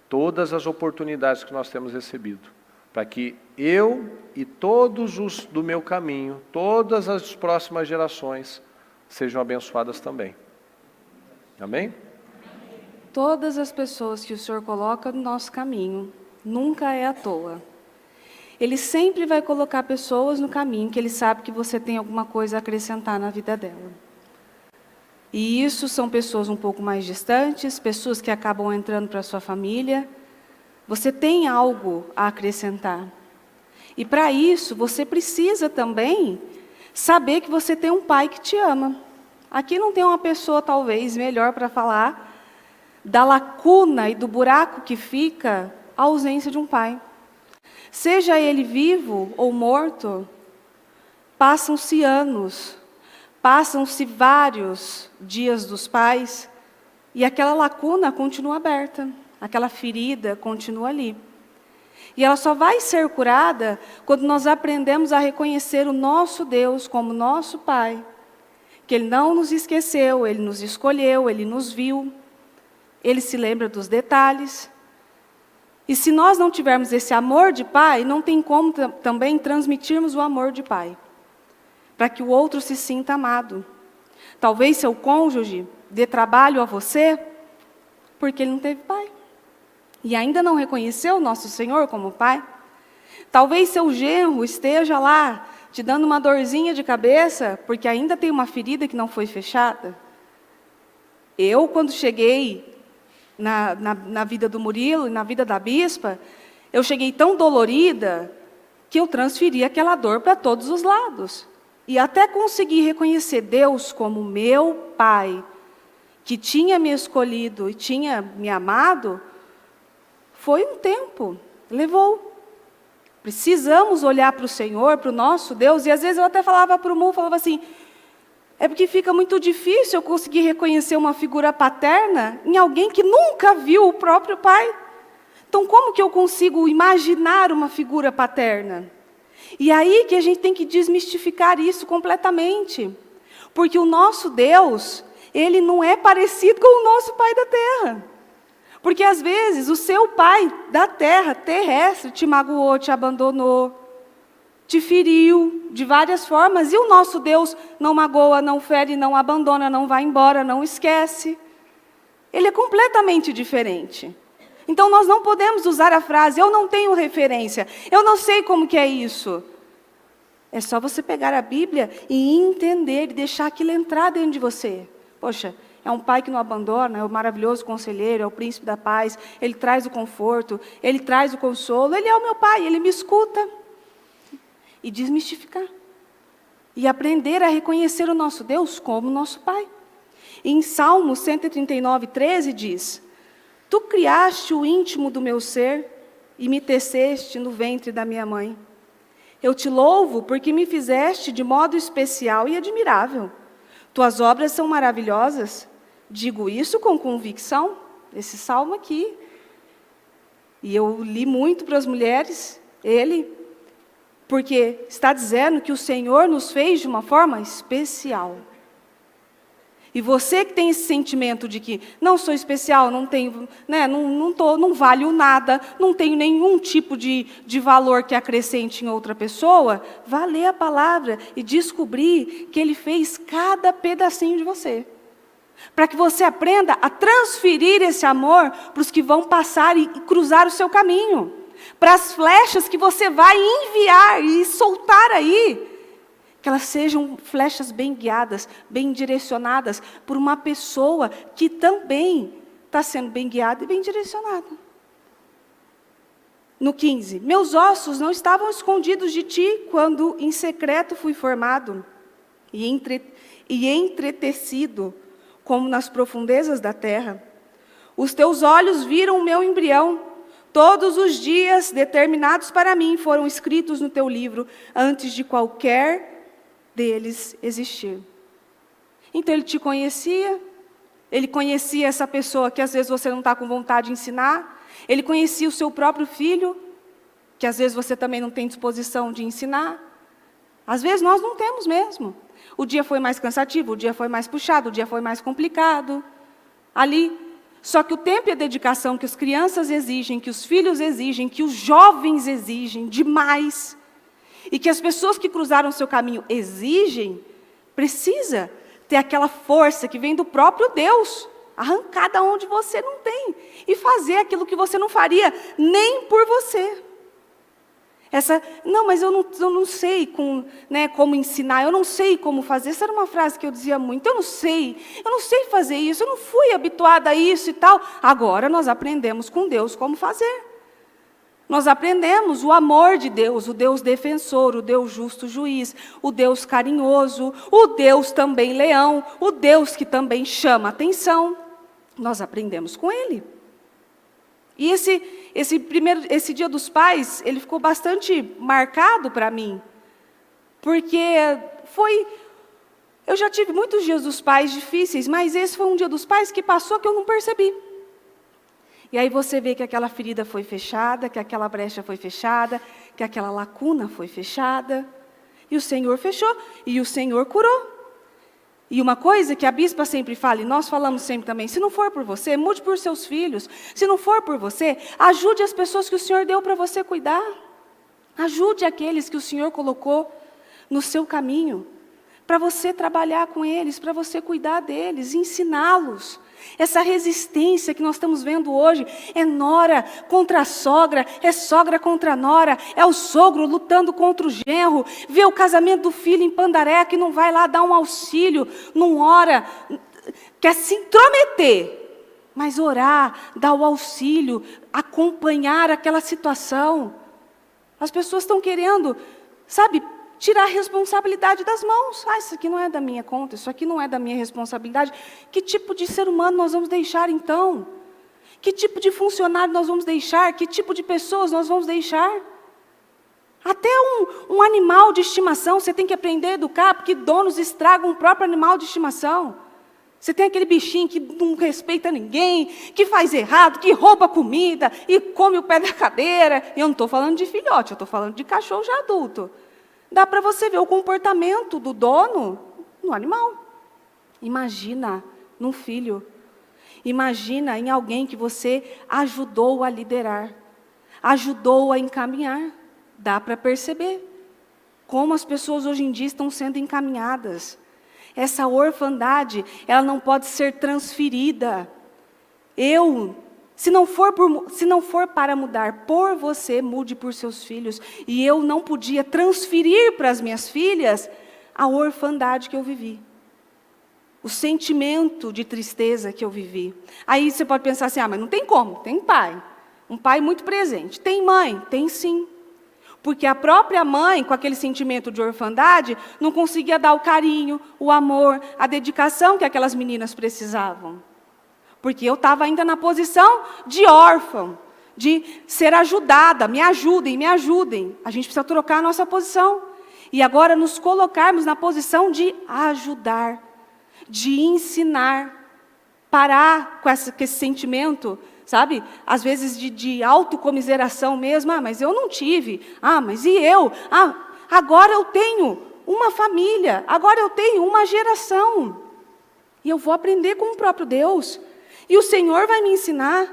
todas as oportunidades que nós temos recebido, para que eu e todos os do meu caminho, todas as próximas gerações, sejam abençoadas também. Amém? Todas as pessoas que o Senhor coloca no nosso caminho, nunca é à toa. Ele sempre vai colocar pessoas no caminho que Ele sabe que você tem alguma coisa a acrescentar na vida dela. E isso são pessoas um pouco mais distantes, pessoas que acabam entrando para a sua família. Você tem algo a acrescentar. E para isso, você precisa também saber que você tem um pai que te ama. Aqui não tem uma pessoa, talvez, melhor para falar da lacuna e do buraco que fica a ausência de um pai. Seja ele vivo ou morto, passam-se anos, passam-se vários dias dos pais, e aquela lacuna continua aberta, aquela ferida continua ali. E ela só vai ser curada quando nós aprendemos a reconhecer o nosso Deus como nosso Pai, que Ele não nos esqueceu, Ele nos escolheu, Ele nos viu, Ele se lembra dos detalhes. E se nós não tivermos esse amor de pai, não tem como também transmitirmos o amor de pai, para que o outro se sinta amado. Talvez seu cônjuge dê trabalho a você, porque ele não teve pai, e ainda não reconheceu o nosso Senhor como pai. Talvez seu genro esteja lá, te dando uma dorzinha de cabeça, porque ainda tem uma ferida que não foi fechada. Eu, quando cheguei na vida do Murilo e na vida da bispa, eu cheguei tão dolorida que eu transferi aquela dor para todos os lados. E até conseguir reconhecer Deus como meu pai, que tinha me escolhido e tinha me amado, foi um tempo, levou. Precisamos olhar para o Senhor, para o nosso Deus, e às vezes eu até falava para o Mu, falava assim, é porque fica muito difícil eu conseguir reconhecer uma figura paterna em alguém que nunca viu o próprio pai. Então, como que eu consigo imaginar uma figura paterna? E aí que a gente tem que desmistificar isso completamente. Porque o nosso Deus, Ele não é parecido com o nosso Pai da terra. Porque às vezes o seu pai da terra, terrestre, te magoou, te abandonou, te feriu de várias formas, e o nosso Deus não magoa, não fere, não abandona, não vai embora, não esquece. Ele é completamente diferente. Então nós não podemos usar a frase, eu não tenho referência, eu não sei como que é isso. É só você pegar a Bíblia e entender, e deixar aquilo entrar dentro de você. Poxa, é um pai que não abandona, é o maravilhoso conselheiro, é o príncipe da paz, ele traz o conforto, ele traz o consolo, ele é o meu pai, ele me escuta. E desmistificar. E aprender a reconhecer o nosso Deus como nosso Pai. E em Salmo 139, 13 diz, Tu criaste o íntimo do meu ser e me teceste no ventre da minha mãe. Eu te louvo porque me fizeste de modo especial e admirável. Tuas obras são maravilhosas. Digo isso com convicção, esse salmo aqui. E eu li muito para as mulheres, porque está dizendo que o Senhor nos fez de uma forma especial. E você que tem esse sentimento de que não sou especial, não tenho, não valho nada, não tenho nenhum tipo de valor que acrescente em outra pessoa, vá ler a palavra e descobrir que Ele fez cada pedacinho de você. Para que você aprenda a transferir esse amor para os que vão passar e cruzar o seu caminho. Para as flechas que você vai enviar e soltar aí, que elas sejam flechas bem guiadas, bem direcionadas por uma pessoa que também está sendo bem guiada e bem direcionada. No 15, meus ossos não estavam escondidos de ti quando em secreto fui formado e entretecido como nas profundezas da terra. Os teus olhos viram o meu embrião. Todos os dias determinados para mim foram escritos no teu livro, antes de qualquer deles existir. Então Ele te conhecia, Ele conhecia essa pessoa que às vezes você não está com vontade de ensinar, Ele conhecia o seu próprio filho, que às vezes você também não tem disposição de ensinar. Às vezes nós não temos mesmo. O dia foi mais cansativo, o dia foi mais puxado, o dia foi mais complicado. Ali. Só que o tempo e a dedicação que as crianças exigem, que os filhos exigem, que os jovens exigem demais, e que as pessoas que cruzaram o seu caminho exigem, precisa ter aquela força que vem do próprio Deus, arrancada onde você não tem, e fazer aquilo que você não faria nem por você. Mas eu não sei como ensinar, eu não sei como fazer. Essa era uma frase que eu dizia muito, eu não sei fazer isso, eu não fui habituada a isso e tal. Agora nós aprendemos com Deus como fazer. Nós aprendemos o amor de Deus, o Deus defensor, o Deus justo juiz, o Deus carinhoso, o Deus também leão, o Deus que também chama atenção. Nós aprendemos com Ele. E esse Dia dos Pais, ele ficou bastante marcado para mim, porque eu já tive muitos Dias dos Pais difíceis, mas esse foi um Dia dos Pais que passou que eu não percebi. E aí você vê que aquela ferida foi fechada, que aquela brecha foi fechada, que aquela lacuna foi fechada. E o Senhor fechou, e o Senhor curou. E uma coisa que a bispa sempre fala, e nós falamos sempre também, se não for por você, mude por seus filhos. Se não for por você, ajude as pessoas que o Senhor deu para você cuidar. Ajude aqueles que o Senhor colocou no seu caminho, para você trabalhar com eles, para você cuidar deles, ensiná-los. Essa resistência que nós estamos vendo hoje é nora contra a sogra, é sogra contra a nora, é o sogro lutando contra o genro, vê o casamento do filho em Pandaré que não vai lá dar um auxílio, não ora, quer se intrometer, mas orar, dar o auxílio, acompanhar aquela situação. As pessoas estão querendo, tirar a responsabilidade das mãos. Isso aqui não é da minha conta, isso aqui não é da minha responsabilidade. Que tipo de ser humano nós vamos deixar então? Que tipo de funcionário nós vamos deixar? Que tipo de pessoas nós vamos deixar? Até um animal de estimação, você tem que aprender a educar, porque donos estragam o próprio animal de estimação. Você tem aquele bichinho que não respeita ninguém, que faz errado, que rouba comida e come o pé da cadeira. E eu não estou falando de filhote, eu estou falando de cachorro já adulto. Dá para você ver o comportamento do dono no animal. Imagina num filho. Imagina em alguém que você ajudou a liderar, ajudou a encaminhar. Dá para perceber como as pessoas hoje em dia estão sendo encaminhadas. Essa orfandade, ela não pode ser transferida. Se não for para mudar por você, mude por seus filhos. E eu não podia transferir para as minhas filhas a orfandade que eu vivi. O sentimento de tristeza que eu vivi. Aí você pode pensar assim, mas não tem como, tem pai. Um pai muito presente. Tem mãe? Tem sim. Porque a própria mãe, com aquele sentimento de orfandade, não conseguia dar o carinho, o amor, a dedicação que aquelas meninas precisavam. Porque eu estava ainda na posição de órfão, de ser ajudada, me ajudem, me ajudem. A gente precisa trocar a nossa posição. E agora nos colocarmos na posição de ajudar, de ensinar, parar com esse sentimento, às vezes de autocomiseração mesmo. Mas eu não tive. Mas e eu? Agora eu tenho uma família, agora eu tenho uma geração. E eu vou aprender com o próprio Deus. E o Senhor vai me ensinar.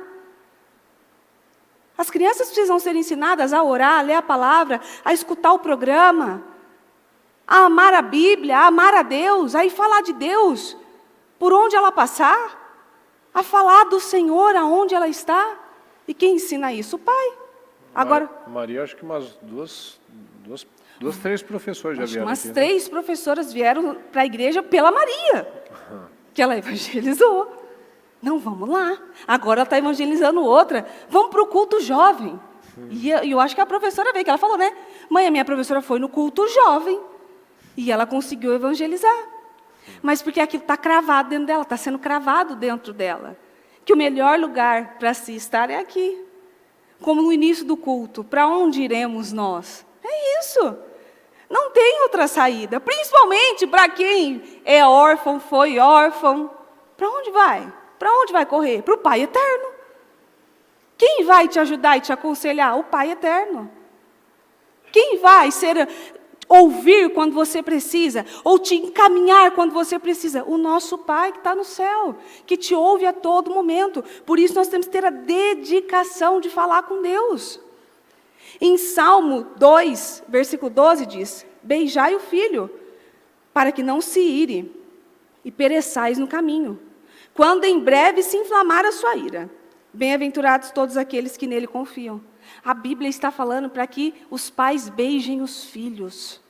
As crianças precisam ser ensinadas a orar, a ler a palavra, a escutar o programa, a amar a Bíblia, a amar a Deus, a ir falar de Deus por onde ela passar, a falar do Senhor aonde ela está. E quem ensina isso? O Pai. Agora, Maria, acho que umas duas, três professoras já vieram umas aqui, né? 3 professoras vieram para a igreja pela Maria, que ela evangelizou. Não, vamos lá. Agora ela está evangelizando outra. Vamos para o culto jovem. E eu acho que a professora veio, que ela falou, né? Mãe, a minha professora foi no culto jovem. E ela conseguiu evangelizar. Mas porque aquilo está cravado dentro dela, está sendo cravado dentro dela. Que o melhor lugar para se estar é aqui. Como no início do culto, para onde iremos nós? É isso. Não tem outra saída. Principalmente para quem é órfão, foi órfão. Para onde vai? Para onde vai correr? Para o Pai eterno. Quem vai te ajudar e te aconselhar? O Pai eterno. Quem vai ouvir quando você precisa, ou te encaminhar quando você precisa? O nosso Pai que está no céu, que te ouve a todo momento. Por isso nós temos que ter a dedicação de falar com Deus. Em Salmo 2, versículo 12 diz: beijai o filho, para que não se ire, e pereçais no caminho, quando em breve se inflamar a sua ira. Bem-aventurados todos aqueles que nele confiam. A Bíblia está falando para que os pais beijem os filhos.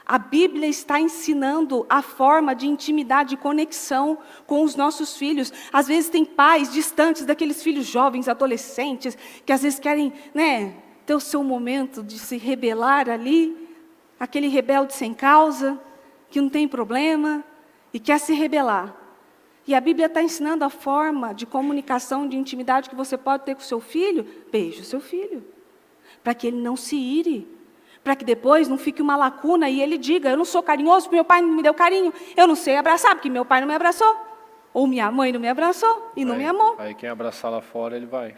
A Bíblia está ensinando a forma de intimidade e conexão com os nossos filhos. Às vezes tem pais distantes daqueles filhos jovens, adolescentes, que às vezes querem, ter o seu momento de se rebelar ali, aquele rebelde sem causa, que não tem problema, e quer se rebelar. E a Bíblia está ensinando a forma de comunicação, de intimidade que você pode ter com o seu filho. Beije o seu filho, para que ele não se ire. Para que depois não fique uma lacuna e ele diga, eu não sou carinhoso porque meu pai não me deu carinho. Eu não sei abraçar porque meu pai não me abraçou. Ou minha mãe não me abraçou e não me amou. Aí quem abraçar lá fora, ele vai.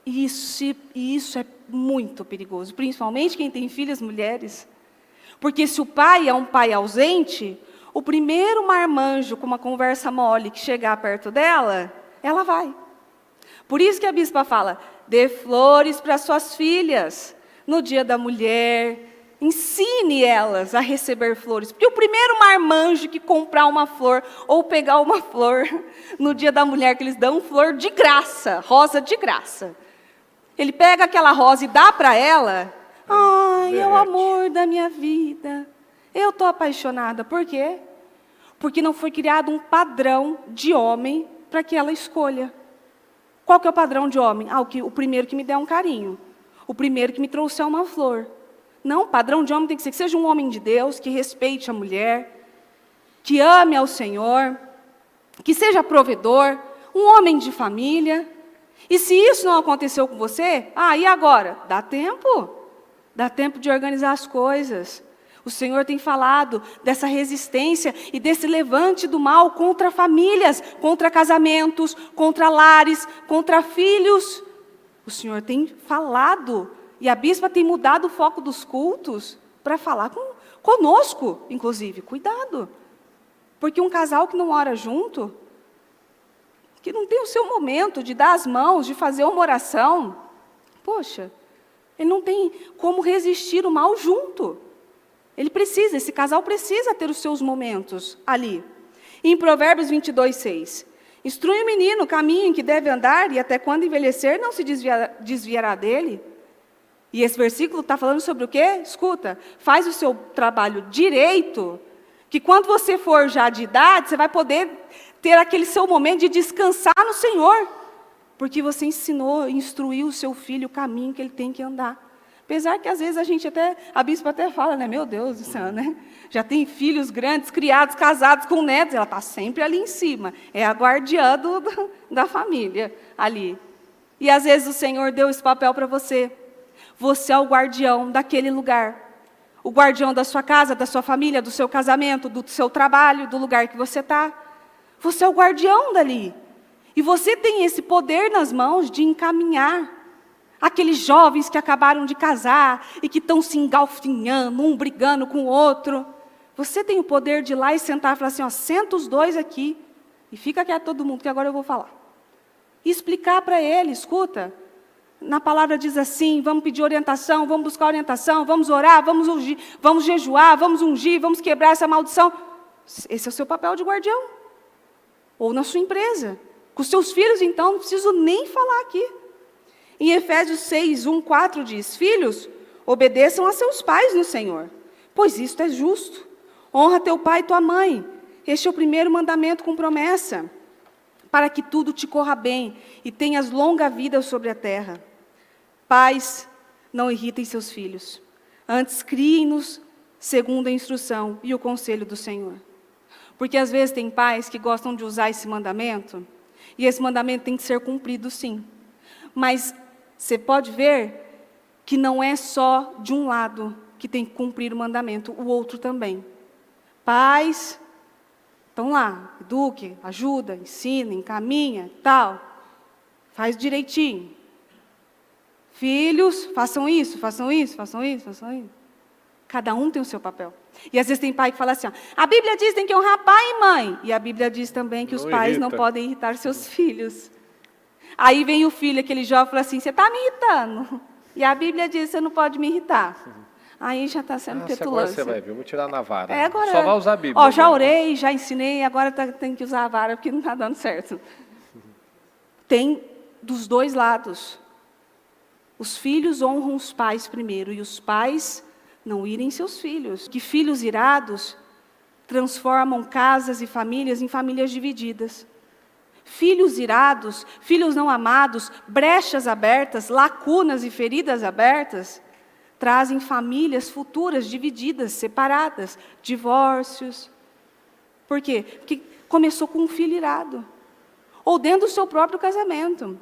Isso é muito perigoso, principalmente quem tem filhas mulheres. Porque se o pai é um pai ausente, o primeiro marmanjo com uma conversa mole que chegar perto dela, ela vai. Por isso que a bispa fala, dê flores para suas filhas no dia da mulher. Ensine elas a receber flores. Porque o primeiro marmanjo que comprar uma flor ou pegar uma flor no dia da mulher, que eles dão flor de graça, rosa de graça. Ele pega aquela rosa e dá para ela. Ai, é o amor da minha vida. Eu estou apaixonada. Por quê? Porque não foi criado um padrão de homem para que ela escolha. Qual que é o padrão de homem? O primeiro que me der um carinho. O primeiro que me trouxer uma flor. Não, o padrão de homem tem que ser que seja um homem de Deus, que respeite a mulher, que ame ao Senhor, que seja provedor, um homem de família. E se isso não aconteceu com você, e agora? Dá tempo. Dá tempo de organizar as coisas. O Senhor tem falado dessa resistência e desse levante do mal contra famílias, contra casamentos, contra lares, contra filhos. O Senhor tem falado. E a bispa tem mudado o foco dos cultos para falar conosco, inclusive. Cuidado. Porque um casal que não ora junto, que não tem o seu momento de dar as mãos, de fazer uma oração, poxa, ele não tem como resistir o mal junto. Esse casal precisa ter os seus momentos ali. E em Provérbios 22:6, instrui o menino o caminho em que deve andar, e até quando envelhecer não se desviará dele. E esse versículo está falando sobre o quê? Escuta, faz o seu trabalho direito, que quando você for já de idade, você vai poder ter aquele seu momento de descansar no Senhor, porque você instruiu o seu filho o caminho que ele tem que andar. Apesar que às vezes a bispa até fala, meu Deus do céu, já tem filhos grandes, criados, casados com netos, ela está sempre ali em cima, é a guardiã da família ali. E às vezes o Senhor deu esse papel para você. Você é o guardião daquele lugar. O guardião da sua casa, da sua família, do seu casamento, do seu trabalho, do lugar que você está. Você é o guardião dali. E você tem esse poder nas mãos de encaminhar aqueles jovens que acabaram de casar e que estão se engalfinhando, um brigando com o outro. Você tem o poder de ir lá e sentar e falar assim, senta os dois aqui e fica quieto todo mundo, que agora eu vou falar. E explicar para ele, escuta, na palavra diz assim, vamos pedir orientação, vamos buscar orientação, vamos orar, vamos ungir, vamos jejuar, vamos ungir, vamos quebrar essa maldição. Esse é o seu papel de guardião. Ou na sua empresa. Com os seus filhos, então, não preciso nem falar aqui. Em Efésios 6:1-4 diz, filhos, obedeçam a seus pais no Senhor, pois isto é justo. Honra teu pai e tua mãe. Este é o primeiro mandamento com promessa, para que tudo te corra bem e tenhas longa vida sobre a terra. Pais, não irritem seus filhos. Antes, criem-nos segundo a instrução e o conselho do Senhor. Porque às vezes tem pais que gostam de usar esse mandamento, e esse mandamento tem que ser cumprido sim. Mas você pode ver que não é só de um lado que tem que cumprir o mandamento, o outro também. Pais, estão lá, eduque, ajuda, ensina, encaminha, tal. Faz direitinho. Filhos, façam isso, façam isso, façam isso, façam isso. Cada um tem o seu papel. E às vezes tem pai que fala assim, a Bíblia diz que tem que honrar pai e mãe. E a Bíblia diz também que os pais não podem irritar seus filhos. Aí vem o filho, aquele jovem, e fala assim, você está me irritando. E a Bíblia diz que você não pode me irritar. Aí já está sendo petulância. Agora você vai ver, eu vou tirar na vara. Agora, só vai usar a Bíblia. Já orei, já ensinei, agora tem que usar a vara, porque não está dando certo. Tem dos dois lados. Os filhos honram os pais primeiro, e os pais não irem seus filhos. Que filhos irados transformam casas e famílias em famílias divididas. Filhos irados, filhos não amados, brechas abertas, lacunas e feridas abertas, trazem famílias futuras divididas, separadas, divórcios. Por quê? Porque começou com um filho irado. Ou dentro do seu próprio casamento.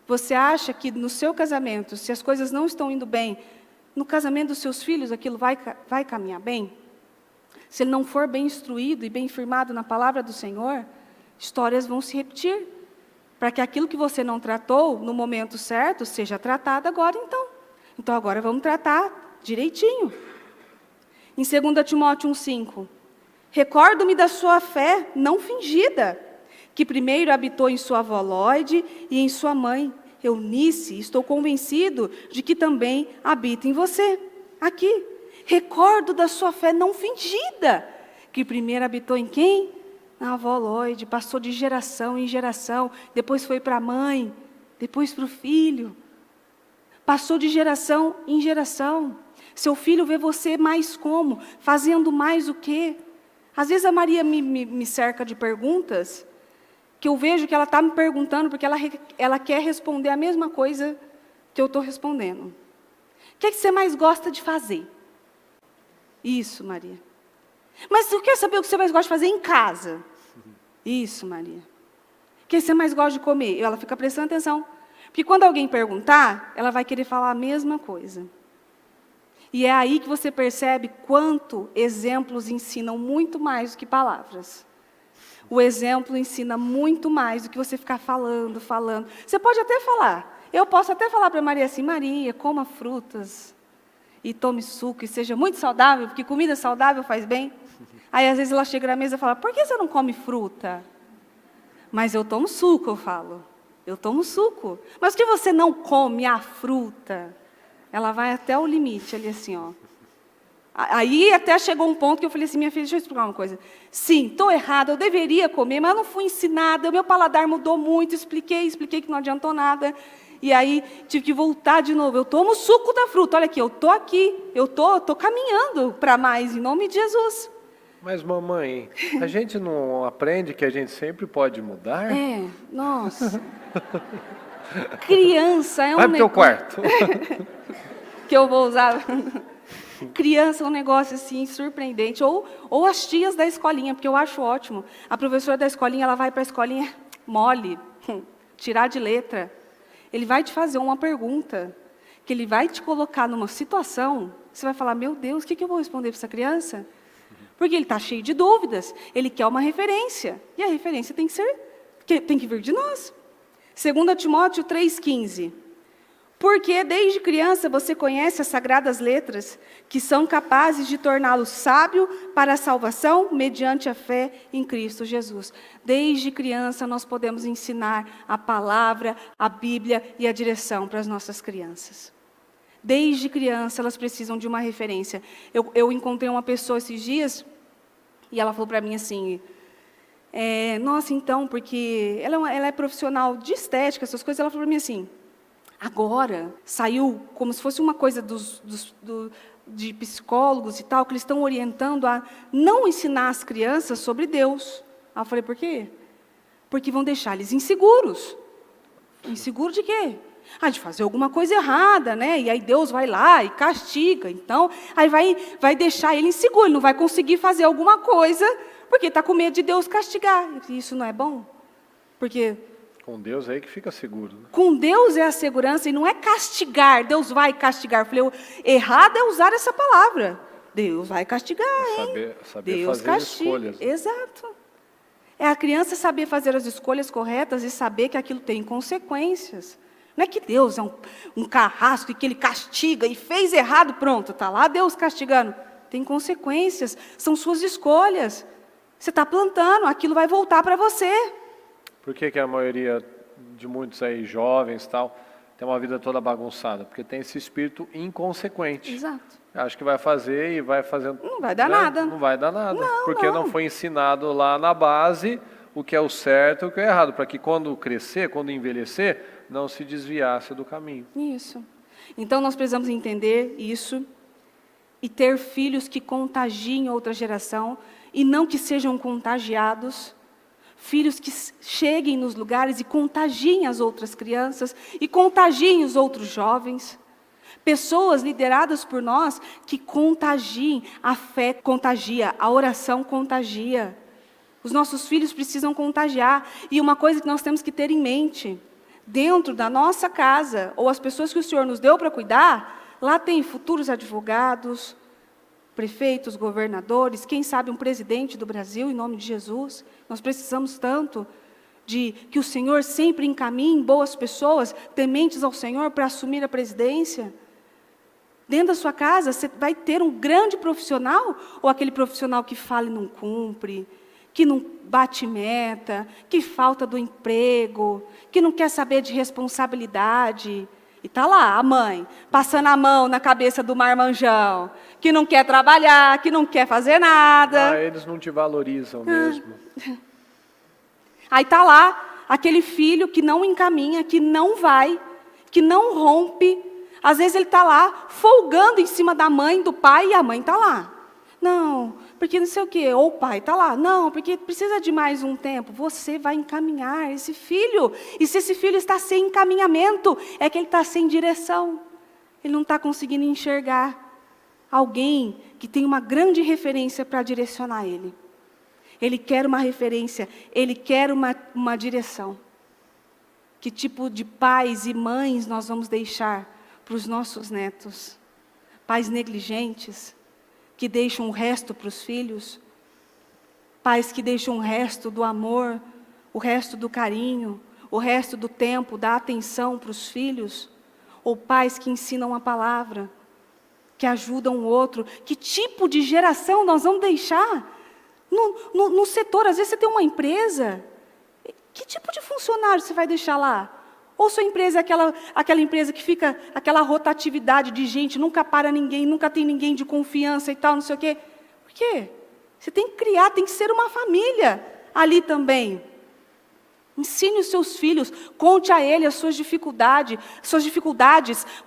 Você acha que no seu casamento, se as coisas não estão indo bem, no casamento dos seus filhos aquilo vai caminhar bem? Se ele não for bem instruído e bem firmado na palavra do Senhor, histórias vão se repetir. Para que aquilo que você não tratou no momento certo, seja tratado agora então. Então agora vamos tratar direitinho. Em 2 Timóteo 1,5. Recordo-me da sua fé não fingida, que primeiro habitou em sua avó Lóide e em sua mãe, Eunice, estou convencido de que também habita em você. Aqui, recordo da sua fé não fingida, que primeiro habitou em quem? Na avó Lóide, passou de geração em geração, depois foi para a mãe, depois para o filho. Passou de geração em geração. Seu filho vê você mais como? Fazendo mais o quê? Às vezes a Maria me cerca de perguntas, que eu vejo que ela está me perguntando porque ela quer responder a mesma coisa que eu estou respondendo. O que é que você mais gosta de fazer? Isso, Maria. Mas eu quero saber o que você mais gosta de fazer em casa. Isso, Maria. O que você mais gosta de comer? Ela fica prestando atenção. Porque quando alguém perguntar, ela vai querer falar a mesma coisa. E é aí que você percebe quanto exemplos ensinam muito mais do que palavras. O exemplo ensina muito mais do que você ficar falando. Você pode até falar. Eu posso até falar para Maria assim, Maria, coma frutas e tome suco e seja muito saudável, porque comida saudável faz bem. Aí às vezes ela chega na mesa e fala, por que você não come fruta? Mas eu tomo suco, eu falo. Eu tomo suco. Mas por que você não come a fruta? Ela vai até o limite, ali assim, ó. Aí até chegou um ponto que eu falei assim, minha filha, deixa eu explicar uma coisa. Sim, estou errada, eu deveria comer, mas eu não fui ensinada, o meu paladar mudou muito, expliquei que não adiantou nada. E aí tive que voltar de novo. Eu tomo suco da fruta, olha aqui, eu estou caminhando para mais, em nome de Jesus. Mas mamãe, a gente não aprende que a gente sempre pode mudar? É, nossa. Criança é um Vai pro teu quarto. que eu vou usar. Criança é um negócio assim surpreendente. Ou as tias da escolinha, porque eu acho ótimo. A professora da escolinha, ela vai para a escolinha mole, tirar de letra. Ele vai te fazer uma pergunta, que ele vai te colocar numa situação, você vai falar, meu Deus, o que eu vou responder para essa criança? Porque ele está cheio de dúvidas, ele quer uma referência. E a referência tem que vir de nós. 2 Timóteo 3,15. Porque desde criança você conhece as sagradas letras, que são capazes de torná-lo sábio para a salvação, mediante a fé em Cristo Jesus. Desde criança nós podemos ensinar a palavra, a Bíblia e a direção para as nossas crianças. Desde criança elas precisam de uma referência. Eu encontrei uma pessoa esses dias, e ela falou para mim assim, nossa, então, porque ela é profissional de estética, essas coisas, ela falou para mim assim, agora saiu como se fosse uma coisa de psicólogos e tal, que eles estão orientando a não ensinar as crianças sobre Deus. Aí eu falei, por quê? Porque vão deixar eles inseguros. Inseguro de quê? De fazer alguma coisa errada, né? E aí Deus vai lá e castiga. Então, aí vai deixar ele inseguro, ele não vai conseguir fazer alguma coisa, porque está com medo de Deus castigar. E isso não é bom? Porque com Deus é aí que fica seguro. Né? Com Deus é a segurança e não é castigar. Deus vai castigar. Eu falei, errado é usar essa palavra. Deus vai castigar, hein? Saber Deus fazer castiga. escolhas. Né? Exato. É a criança saber fazer as escolhas corretas e saber que aquilo tem consequências. Não é que Deus é um carrasco e que Ele castiga e fez errado, pronto, está lá Deus castigando. Tem consequências, são suas escolhas. Você está plantando, aquilo vai voltar para você. Por que a maioria de muitos aí jovens tal tem uma vida toda bagunçada? Porque tem esse espírito inconsequente. Exato. Acho que vai fazer e vai fazendo. Não vai dar nada. Não vai dar nada. Não, porque não foi ensinado lá na base o que é o certo e o que é errado. Para que quando crescer, quando envelhecer, não se desviasse do caminho. Isso. Então nós precisamos entender isso. e ter filhos que contagiem outra geração e não que sejam contagiados. Filhos que cheguem nos lugares e contagiem as outras crianças e contagiem os outros jovens. Pessoas lideradas por nós que contagiem. A fé contagia, a oração contagia. Os nossos filhos precisam contagiar. E uma coisa que nós temos que ter em mente, dentro da nossa casa, ou as pessoas que o Senhor nos deu para cuidar, lá tem futuros advogados, prefeitos, governadores, quem sabe um presidente do Brasil, em nome de Jesus. Nós precisamos tanto de que o Senhor sempre encaminhe boas pessoas, tementes ao Senhor, para assumir a presidência. Dentro da sua casa, você vai ter um grande profissional, ou aquele profissional que fala e não cumpre, que não bate meta, que falta do emprego, que não quer saber de responsabilidade. E está lá a mãe, passando a mão na cabeça do marmanjão, que não quer trabalhar, que não quer fazer nada. Eles não te valorizam mesmo. Aí está lá aquele filho que não encaminha, que não vai, que não rompe. Às vezes ele está lá folgando em cima da mãe, do pai, e a mãe está lá. Não, porque não sei o quê. Ou o pai está lá. Não, porque precisa de mais um tempo. Você vai encaminhar esse filho. E se esse filho está sem encaminhamento, é que ele está sem direção. Ele não está conseguindo enxergar alguém que tem uma grande referência para direcionar ele. Ele quer uma referência, ele quer uma direção. Que tipo de pais e mães nós vamos deixar para os nossos netos? Pais negligentes, que deixam o resto para os filhos, pais que deixam o resto do amor, o resto do carinho, o resto do tempo, da atenção para os filhos, ou pais que ensinam a palavra, que ajudam o outro. Que tipo de geração nós vamos deixar no setor? Às vezes você tem uma empresa, que tipo de funcionário você vai deixar lá? Ou sua empresa é aquela empresa que fica, aquela rotatividade de gente, nunca para ninguém, nunca tem ninguém de confiança e tal, não sei o quê. Por quê? Você tem que criar, tem que ser uma família ali também. Ensine os seus filhos, conte a ele as suas dificuldades,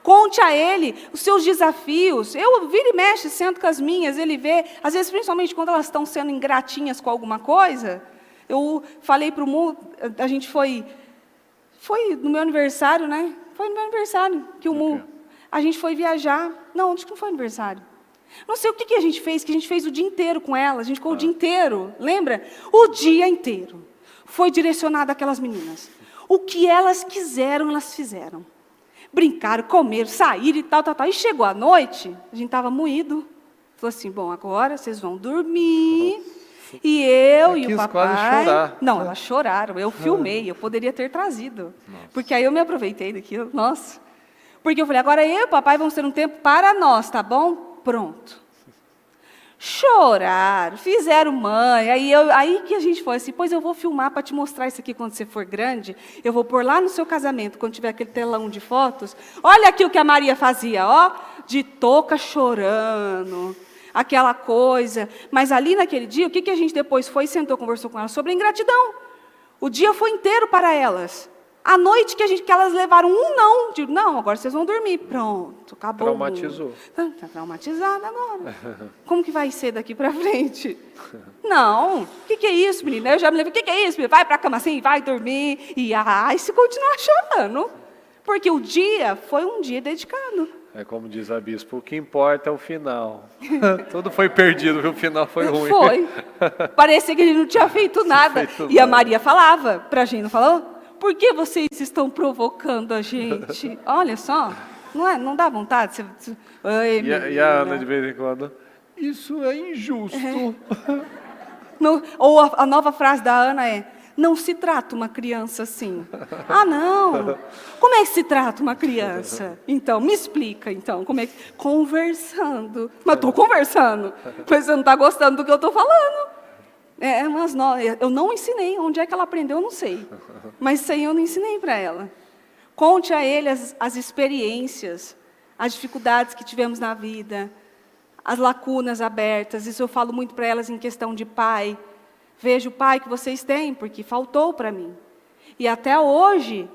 conte a ele os seus desafios. Eu viro e mexe, sento com as minhas, ele vê, às vezes principalmente quando elas estão sendo ingratinhas com alguma coisa. Eu falei para o Mu, a gente foi no meu aniversário, né? Foi no meu aniversário que o Mu, a gente foi viajar. Não, acho que não foi aniversário. Não sei o que a gente fez, que a gente fez o dia inteiro com ela. A gente ficou o dia inteiro, lembra? O dia inteiro foi direcionado àquelas meninas. O que elas quiseram, elas fizeram. Brincaram, comeram, saíram e tal. E chegou a noite, a gente estava moído. Falou assim, bom, agora vocês vão dormir. E eu e o papai... quase chorar. Não, elas choraram. Eu filmei, eu poderia ter trazido. Nossa. Porque aí eu me aproveitei daquilo. Nossa. Porque eu falei, agora eu e o papai vamos ter um tempo para nós, tá bom? Pronto. Choraram, fizeram mãe. Aí que a gente foi assim, pois eu vou filmar para te mostrar isso aqui quando você for grande. Eu vou pôr lá no seu casamento, quando tiver aquele telão de fotos. Olha aqui o que a Maria fazia, ó. De touca chorando. Aquela coisa. Mas ali naquele dia, o que a gente depois foi, sentou, conversou com elas sobre a ingratidão. O dia foi inteiro para elas. A noite que elas levaram um não. Digo, não, agora vocês vão dormir. Pronto, acabou. Traumatizou. Está traumatizada agora. Como que vai ser daqui para frente? Não. O que é isso, menina? Eu já me lembro, o que é isso, menina? Vai para a cama assim, vai dormir. E se continuar chorando. Porque o dia foi um dia dedicado. É como diz a bispa, o que importa é o final. Tudo foi perdido, o final foi ruim. Foi. Parecia que ele não tinha feito nada. E a Maria falava para a gente, não falou? Por que vocês estão provocando a gente? Olha só, não dá vontade? Oi, e a Ana, de vez em quando, isso é injusto. Ou a nova frase da Ana é, não se trata uma criança assim. Ah, não. Como é que se trata uma criança? Então, me explica, então. Como é que... Conversando. Mas estou conversando. Mas você não está gostando do que eu estou falando. Mas eu não ensinei. Onde é que ela aprendeu, eu não sei. Mas isso aí eu não ensinei para ela. Conte a ele as experiências, as dificuldades que tivemos na vida, as lacunas abertas. Isso eu falo muito para elas em questão de pai. Veja o pai que vocês têm, porque faltou para mim. E até hoje,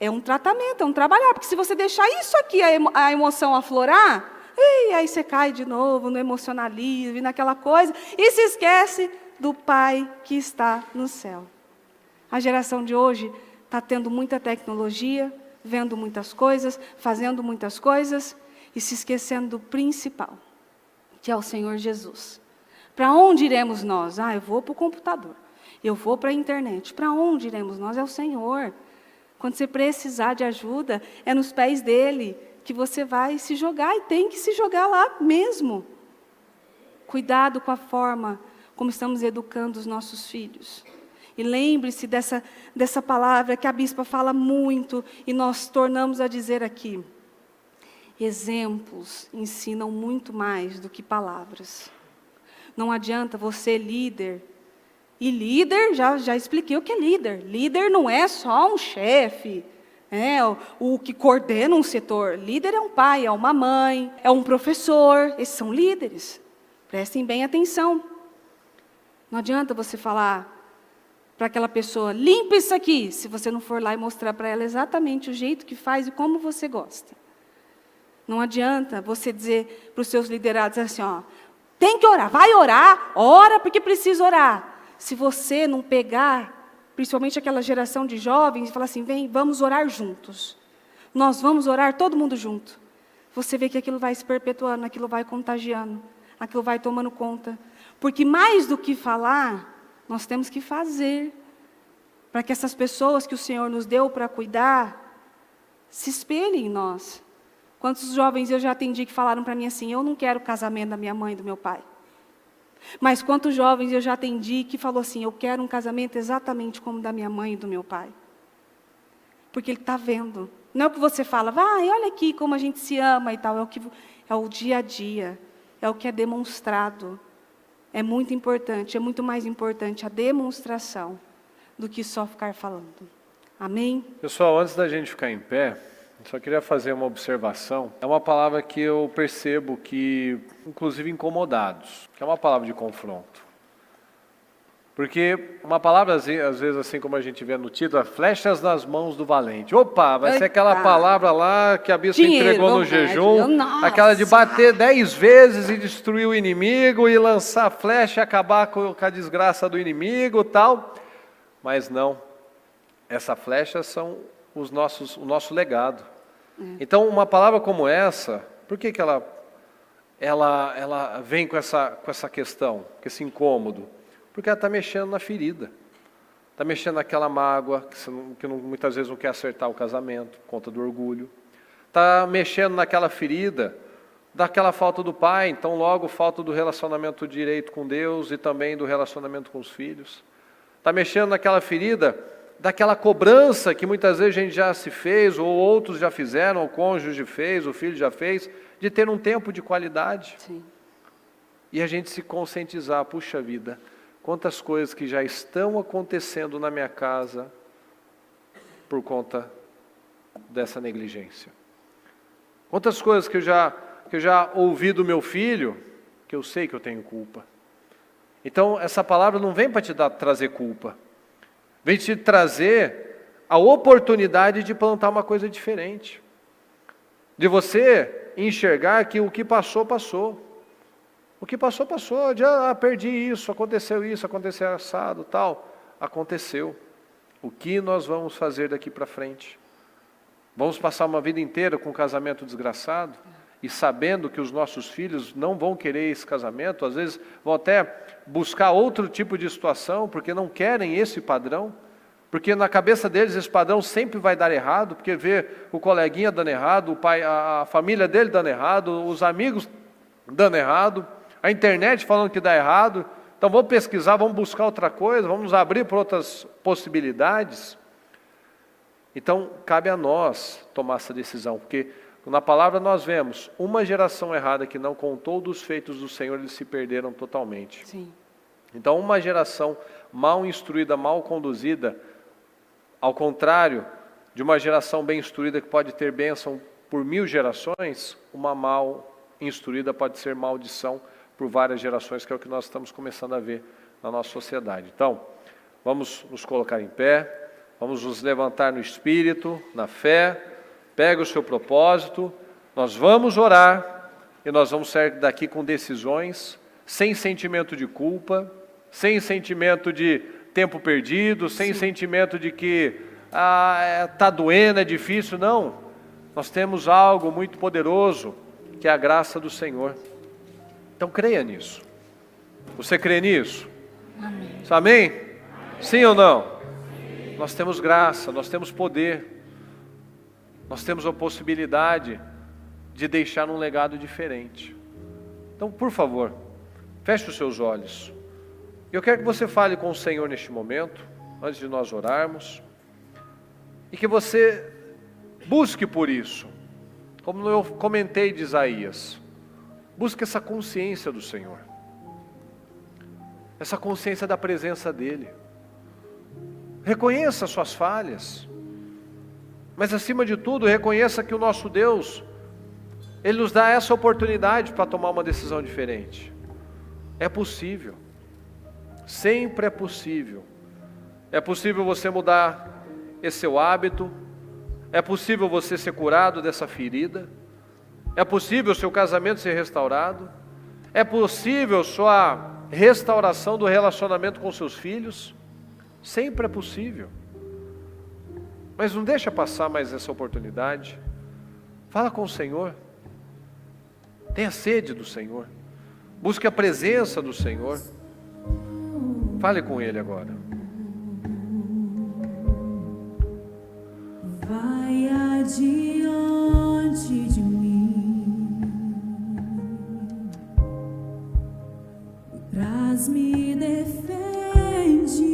é um tratamento, é um trabalhar. Porque se você deixar isso aqui, a emoção aflorar, e aí você cai de novo no emocionalismo e naquela coisa, e se esquece do Pai que está no céu. A geração de hoje está tendo muita tecnologia, vendo muitas coisas, fazendo muitas coisas, e se esquecendo do principal, que é o Senhor Jesus. Para onde iremos nós? Eu vou para o computador, eu vou para a internet. Para onde iremos nós? É o Senhor. Quando você precisar de ajuda, é nos pés dEle que você vai se jogar, e tem que se jogar lá mesmo. Cuidado com a forma como estamos educando os nossos filhos. E lembre-se dessa palavra que a bispa fala muito, e nós tornamos a dizer aqui. Exemplos ensinam muito mais do que palavras. Não adianta você, líder, e líder, já expliquei o que é líder. Líder não é só um chefe, o que coordena um setor. Líder é um pai, é uma mãe, é um professor. Esses são líderes. Prestem bem atenção. Não adianta você falar para aquela pessoa, limpa isso aqui, se você não for lá e mostrar para ela exatamente o jeito que faz e como você gosta. Não adianta você dizer para os seus liderados assim, tem que orar, vai orar, ora porque precisa orar. Se você não pegar, principalmente aquela geração de jovens, e falar assim, vem, vamos orar juntos. Nós vamos orar todo mundo junto. Você vê que aquilo vai se perpetuando, aquilo vai contagiando, aquilo vai tomando conta. Porque mais do que falar, nós temos que fazer, para que essas pessoas que o Senhor nos deu para cuidar, se espelhem em nós. Quantos jovens eu já atendi que falaram para mim assim, eu não quero o casamento da minha mãe e do meu pai. Mas quantos jovens eu já atendi que falou assim, eu quero um casamento exatamente como o da minha mãe e do meu pai. Porque ele está vendo. Não é o que você fala, vai, olha aqui como a gente se ama e tal, é o dia a dia, é o que é demonstrado. É muito importante, é muito mais importante a demonstração do que só ficar falando. Amém? Pessoal, antes da gente ficar em pé, eu só queria fazer uma observação. É uma palavra que eu percebo que, inclusive incomodados, que é uma palavra de confronto. Porque uma palavra, às vezes, assim como a gente vê no título, flechas nas mãos do valente. Opa, vai ser aquela palavra lá que a bispa entregou no jejum, aquela de bater 10 vezes e destruir o inimigo, e lançar a flecha e acabar com a desgraça do inimigo e tal. Mas não, essa flecha são o nosso legado. Então, uma palavra como essa, por que ela vem com essa questão, com esse incômodo? Porque ela está mexendo na ferida, está mexendo naquela mágoa, que muitas vezes não quer acertar o casamento, por conta do orgulho. Está mexendo naquela ferida, daquela falta do pai, então logo falta do relacionamento direito com Deus e também do relacionamento com os filhos. Está mexendo naquela ferida, daquela cobrança que muitas vezes a gente já se fez, ou outros já fizeram, o cônjuge fez, o filho já fez, de ter um tempo de qualidade. Sim. E a gente se conscientizar, puxa vida, quantas coisas que já estão acontecendo na minha casa por conta dessa negligência. Quantas coisas que eu já ouvi do meu filho, que eu sei que eu tenho culpa. Então, essa palavra não vem para te trazer culpa. Vem te trazer a oportunidade de plantar uma coisa diferente. De você enxergar que o que passou, passou. O que passou, passou. Perdi isso, aconteceu assado, tal. Aconteceu. O que nós vamos fazer daqui para frente? Vamos passar uma vida inteira com um casamento desgraçado? E sabendo que os nossos filhos não vão querer esse casamento, às vezes vão até buscar outro tipo de situação, porque não querem esse padrão, porque na cabeça deles esse padrão sempre vai dar errado, porque vê o coleguinha dando errado, o pai, a família dele dando errado, os amigos dando errado, a internet falando que dá errado. Então vamos pesquisar, vamos buscar outra coisa, vamos abrir para outras possibilidades. Então cabe a nós tomar essa decisão, porque na palavra nós vemos uma geração errada que não contou dos feitos do Senhor, eles se perderam totalmente. Sim. Então uma geração mal instruída, mal conduzida, ao contrário de uma geração bem instruída que pode ter bênção por 1000 gerações, uma mal instruída pode ser maldição por várias gerações, que é o que nós estamos começando a ver na nossa sociedade. Então, vamos nos colocar em pé, vamos nos levantar no espírito, na fé. Pega o seu propósito, nós vamos orar, e nós vamos sair daqui com decisões, sem sentimento de culpa, sem sentimento de tempo perdido, sem sentimento de que está doendo, é difícil. Não, nós temos algo muito poderoso, que é a graça do Senhor. Então creia nisso. Você crê nisso? Amém. Amém? Sim ou não? Nós temos graça, nós temos poder, nós temos a possibilidade de deixar um legado diferente. Então, por favor, feche os seus olhos. Eu quero que você fale com o Senhor neste momento, antes de nós orarmos, e que você busque por isso, como eu comentei de Isaías, busque essa consciência do Senhor, essa consciência da presença dEle. Reconheça suas falhas, mas acima de tudo, reconheça que o nosso Deus, Ele nos dá essa oportunidade para tomar uma decisão diferente. É possível, sempre é possível. É possível você mudar esse seu hábito, é possível você ser curado dessa ferida, é possível o seu casamento ser restaurado, é possível sua restauração do relacionamento com seus filhos. Sempre é possível. Mas não deixa passar mais essa oportunidade. Fala com o Senhor. Tenha sede do Senhor. Busque a presença do Senhor. Fale com Ele agora. Vai adiante de mim, traz-me defende.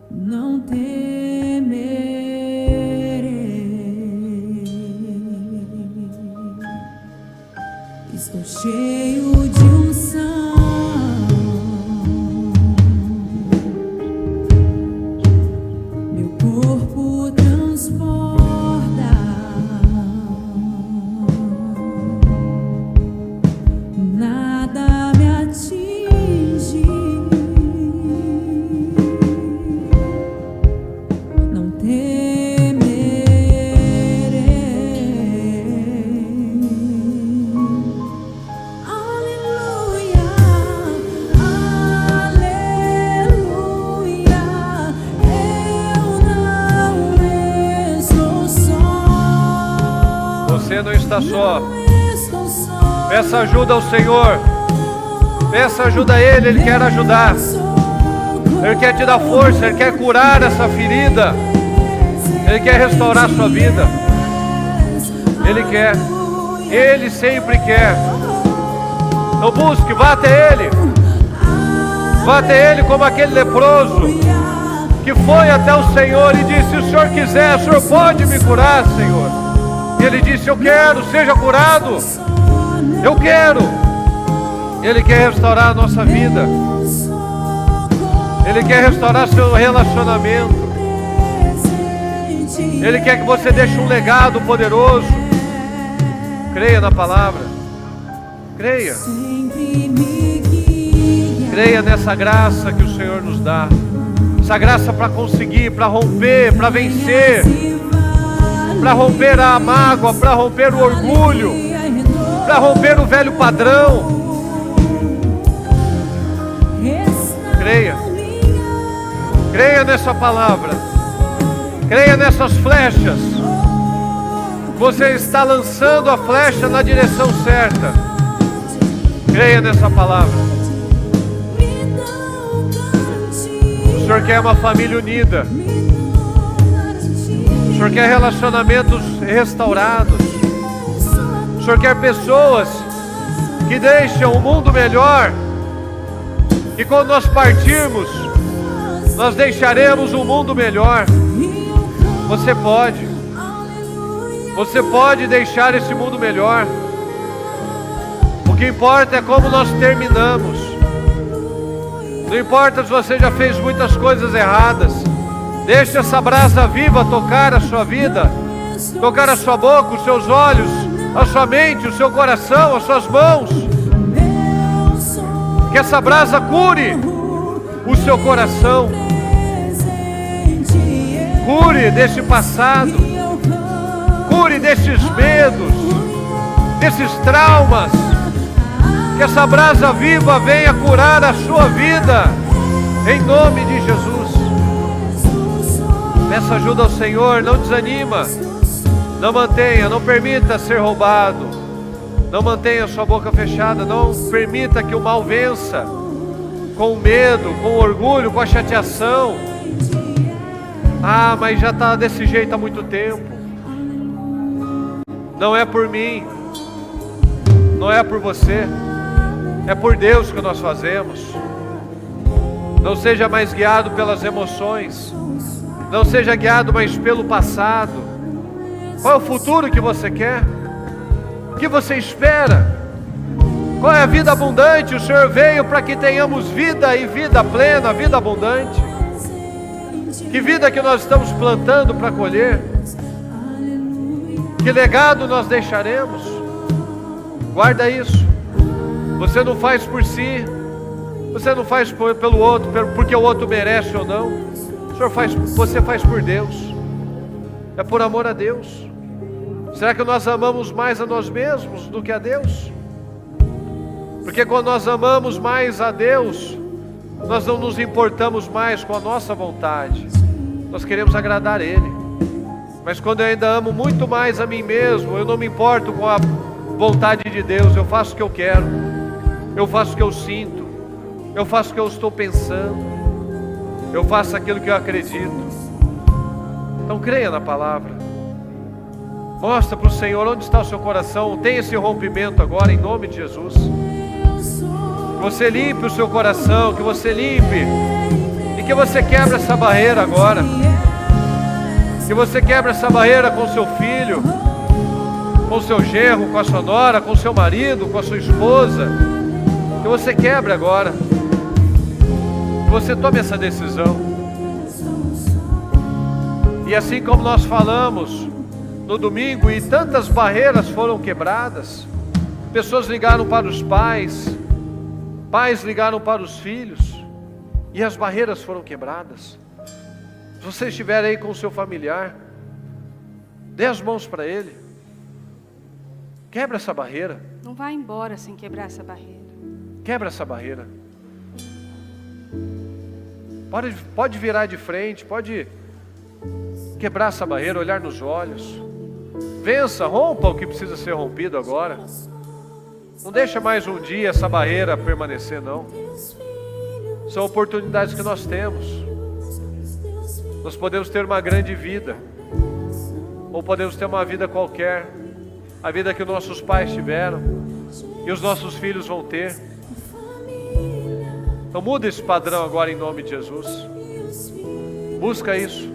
Não temerei, estou cheio de unção, meu corpo transporta, nada me atinge. Você não está só. Peça ajuda ao Senhor. Peça ajuda a Ele, Ele quer ajudar. Ele quer te dar força, Ele quer curar essa ferida. Ele quer restaurar a sua vida. Ele quer. Ele sempre quer. Então busque, vá até Ele. Vá até Ele como aquele leproso que foi até o Senhor e disse: se o Senhor quiser, o Senhor pode me curar, Senhor. E ele disse: eu quero, seja curado. Eu quero. Ele quer restaurar a nossa vida. Ele quer restaurar seu relacionamento. Ele quer que você deixe um legado poderoso. Creia na palavra. Creia. Creia nessa graça que o Senhor nos dá. Essa graça para conseguir, para romper, para vencer, para romper a mágoa, para romper o orgulho, para romper o velho padrão. Creia. Creia nessa palavra. Creia nessas flechas. Você está lançando a flecha na direção certa. Creia nessa palavra. O Senhor quer uma família unida. O Senhor quer relacionamentos restaurados. O Senhor quer pessoas que deixam o mundo melhor. E quando nós partirmos, nós deixaremos um mundo melhor. Você pode. Você pode deixar esse mundo melhor. O que importa é como nós terminamos. Não importa se você já fez muitas coisas erradas. Deixe essa brasa viva tocar a sua vida, tocar a sua boca, os seus olhos, a sua mente, o seu coração, as suas mãos. Que essa brasa cure o seu coração. Cure deste passado. cure desses medos, desses traumas. Que essa brasa viva venha curar a sua vida, em nome de Jesus. Peça ajuda ao Senhor, não desanima, não mantenha, não permita ser roubado, não mantenha sua boca fechada, não permita que o mal vença, com o medo, com o orgulho, com a chateação. Ah, mas já está desse jeito há muito tempo. Não é por mim, não é por você, é por Deus que nós fazemos. Não seja mais guiado pelas emoções, não seja guiado mais pelo passado. Qual é o futuro que você quer? O que você espera? Qual é a vida abundante? O Senhor veio para que tenhamos vida e vida plena, vida abundante. Que vida que nós estamos plantando para colher? Que legado nós deixaremos? Guarda isso. Você não faz por si, você não faz pelo outro, porque o outro merece ou não. O Senhor faz, você faz por Deus. É por amor a Deus. Será que nós amamos mais a nós mesmos do que a Deus? Porque quando nós amamos mais a Deus, nós não nos importamos mais com a nossa vontade. Nós queremos agradar Ele. Mas quando eu ainda amo muito mais a mim mesmo, eu não me importo com a vontade de Deus. Eu faço o que eu quero, eu faço o que eu sinto, eu faço o que eu estou pensando, eu faço aquilo que eu acredito. Então creia na palavra. Mostra para o Senhor onde está o seu coração. Tem esse rompimento agora, em nome de Jesus. Que você limpe o seu coração, que você limpe, e que você quebre essa barreira agora. Que você quebre essa barreira com o seu filho, com o seu genro, com a sua nora, com o seu marido, com a sua esposa. Que você quebre agora. Que você tome essa decisão. E assim como nós falamos no domingo, e tantas barreiras foram quebradas, pessoas ligaram para os pais, pais ligaram para os filhos, e as barreiras foram quebradas. Se você estiver aí com o seu familiar, dê as mãos para ele, quebra essa barreira. Não vai embora sem quebrar essa barreira. Quebra essa barreira. Pode virar de frente, pode quebrar essa barreira, olhar nos olhos. Vença, rompa o que precisa ser rompido agora. Não deixa mais um dia essa barreira permanecer, não. São oportunidades que nós temos. Nós podemos ter uma grande vida, ou podemos ter uma vida qualquer, a vida que nossos pais tiveram e os nossos filhos vão ter. Então muda esse padrão agora em nome de Jesus. Busca isso.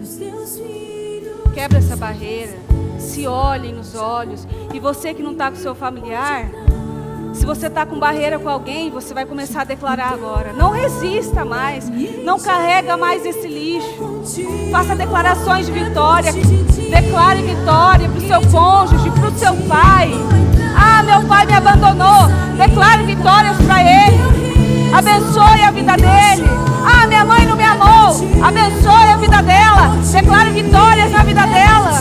Quebra essa barreira. Se olhem nos olhos. E você que não está com seu familiar, se você está com barreira com alguém, você vai começar a declarar agora. Não resista mais. Não carrega mais esse lixo. Faça declarações de vitória. Declare vitória para o seu cônjuge, para o seu pai. Ah, meu pai me abandonou. Declare vitórias para ele. Abençoe a vida dele. Ah, minha mãe não me amou. Abençoe a vida dela. Declare vitórias na vida dela.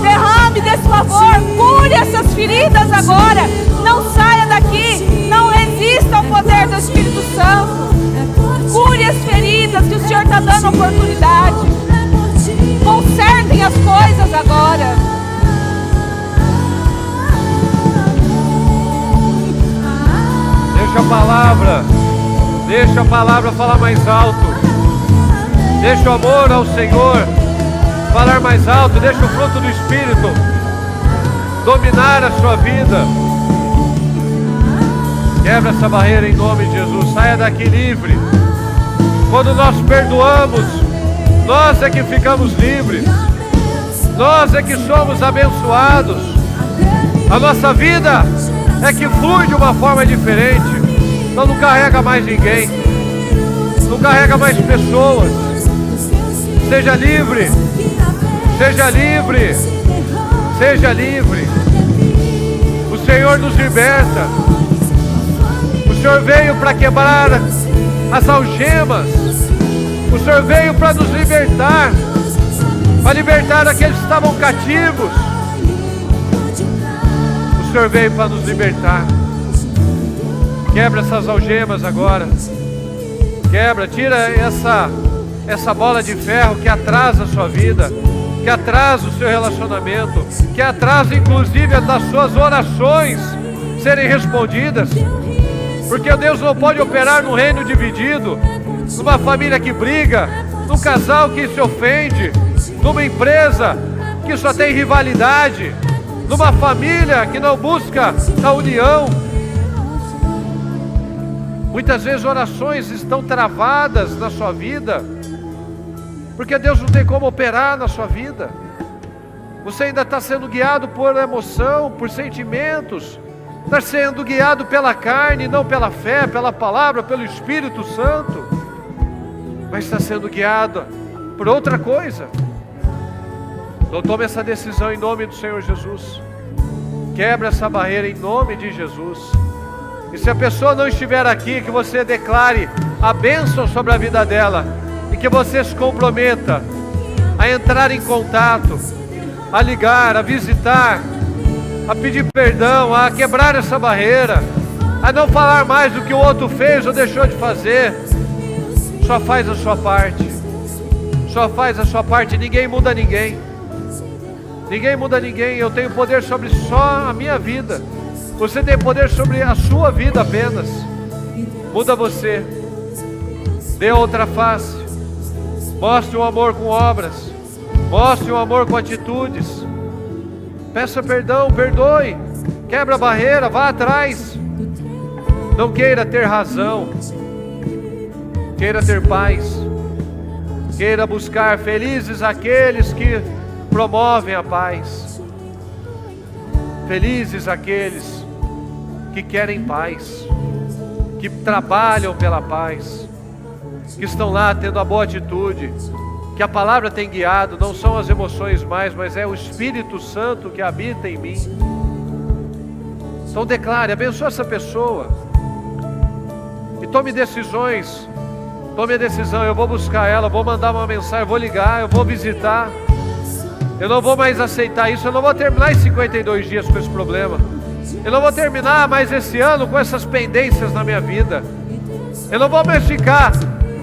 Derrame desse favor. Cure essas feridas agora. Não saia daqui. Não resista ao poder do Espírito Santo. Cure as feridas que o Senhor está dando oportunidade. Consertem as coisas agora. Deixa a palavra falar mais alto. Deixa o amor ao Senhor falar mais alto. Deixa o fruto do Espírito dominar a sua vida. Quebra essa barreira em nome de Jesus. Saia daqui livre. Quando nós perdoamos, nós é que ficamos livres. Nós é que somos abençoados. A nossa vida é que flui de uma forma diferente. Então não carrega mais ninguém. Não carrega mais pessoas. Seja livre. Seja livre. Seja livre. O Senhor nos liberta. O Senhor veio para quebrar as algemas. O Senhor veio para nos libertar. Para libertar aqueles que estavam cativos. Senhor veio para nos libertar. Quebra essas algemas agora. Quebra, tira essa bola de ferro que atrasa a sua vida, que atrasa o seu relacionamento, que atrasa inclusive das suas orações serem respondidas. Porque Deus não pode operar num reino dividido, numa família que briga, num casal que se ofende, numa empresa que só tem rivalidade, numa família que não busca a união. Muitas vezes orações estão travadas na sua vida, porque Deus não tem como operar na sua vida. Você ainda está sendo guiado por emoção, por sentimentos, está sendo guiado pela carne, não pela fé, pela palavra, pelo Espírito Santo, mas está sendo guiado por outra coisa. Então tome essa decisão em nome do Senhor Jesus. Quebra essa barreira em nome de Jesus. E se a pessoa não estiver aqui, que você declare a bênção sobre a vida dela, e que você se comprometa a entrar em contato, a ligar, a visitar, a pedir perdão, a quebrar essa barreira, a não falar mais do que o outro fez ou deixou de fazer. Só faz a sua parte. Só faz a sua parte. Ninguém muda ninguém. Ninguém muda ninguém. Eu tenho poder sobre só a minha vida. Você tem poder sobre a sua vida apenas. Muda você. Dê outra face. Mostre o amor com obras. Mostre o amor com atitudes. Peça perdão, perdoe. Quebra a barreira, vá atrás. Não queira ter razão. Queira ter paz. Queira buscar. Felizes aqueles que promovem a paz. Felizes aqueles que querem paz, que trabalham pela paz, que estão lá tendo a boa atitude, que a palavra tem guiado. Não são as emoções mais, mas é o Espírito Santo que habita em mim. Então declare, abençoe essa pessoa e tome decisões. Tome a decisão: eu vou buscar ela, vou mandar uma mensagem, eu vou ligar, eu vou visitar. Eu não vou mais aceitar isso. Eu não vou terminar em 52 dias com esse problema. Eu não vou terminar mais esse ano com essas pendências na minha vida. Eu não vou mais ficar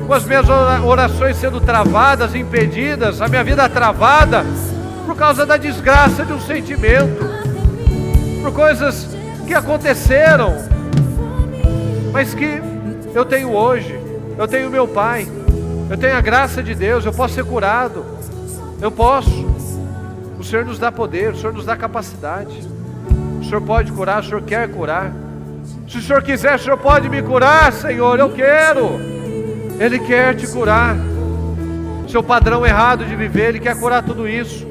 com as minhas orações sendo travadas, impedidas, a minha vida travada por causa da desgraça de um sentimento, por coisas que aconteceram, mas que eu tenho hoje. Eu tenho meu Pai, eu tenho a graça de Deus, eu posso ser curado, eu posso. O Senhor nos dá poder, o Senhor nos dá capacidade. O Senhor pode curar, o Senhor quer curar. Se o Senhor quiser, o Senhor pode me curar, Senhor, eu quero. Ele quer te curar. Seu padrão errado de viver, Ele quer curar tudo isso.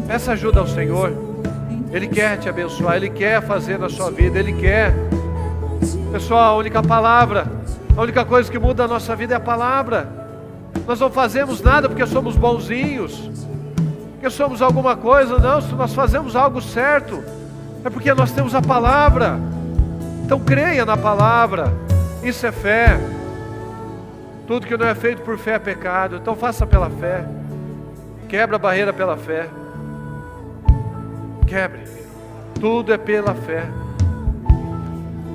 Peça ajuda ao Senhor. Ele quer te abençoar, Ele quer fazer na sua vida, Ele quer. Pessoal, a única palavra, a única coisa que muda a nossa vida é a palavra. Nós não fazemos nada porque somos bonzinhos, porque somos alguma coisa. Não, se nós fazemos algo certo, é porque nós temos a palavra. Então creia na palavra. Isso é fé. Tudo que não é feito por fé é pecado. Então faça pela fé. Quebra a barreira pela fé. Quebre. Tudo é pela fé.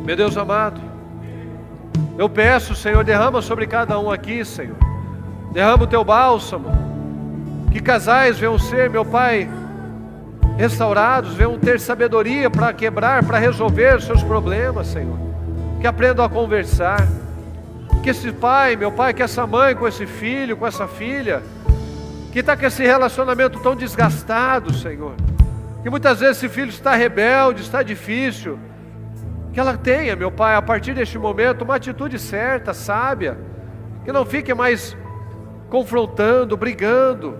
Meu Deus amado, eu peço, Senhor, derrama sobre cada um aqui, Senhor. Derrama o teu bálsamo. Que casais venham ser, meu Pai, restaurados, venham ter sabedoria para quebrar, para resolver seus problemas, Senhor. Que aprendam a conversar. Que esse pai, meu Pai, que essa mãe com esse filho, com essa filha, que está com esse relacionamento tão desgastado, Senhor, que muitas vezes esse filho está rebelde, está difícil, que ela tenha, meu Pai, a partir deste momento, uma atitude certa, sábia, que não fique mais confrontando, brigando,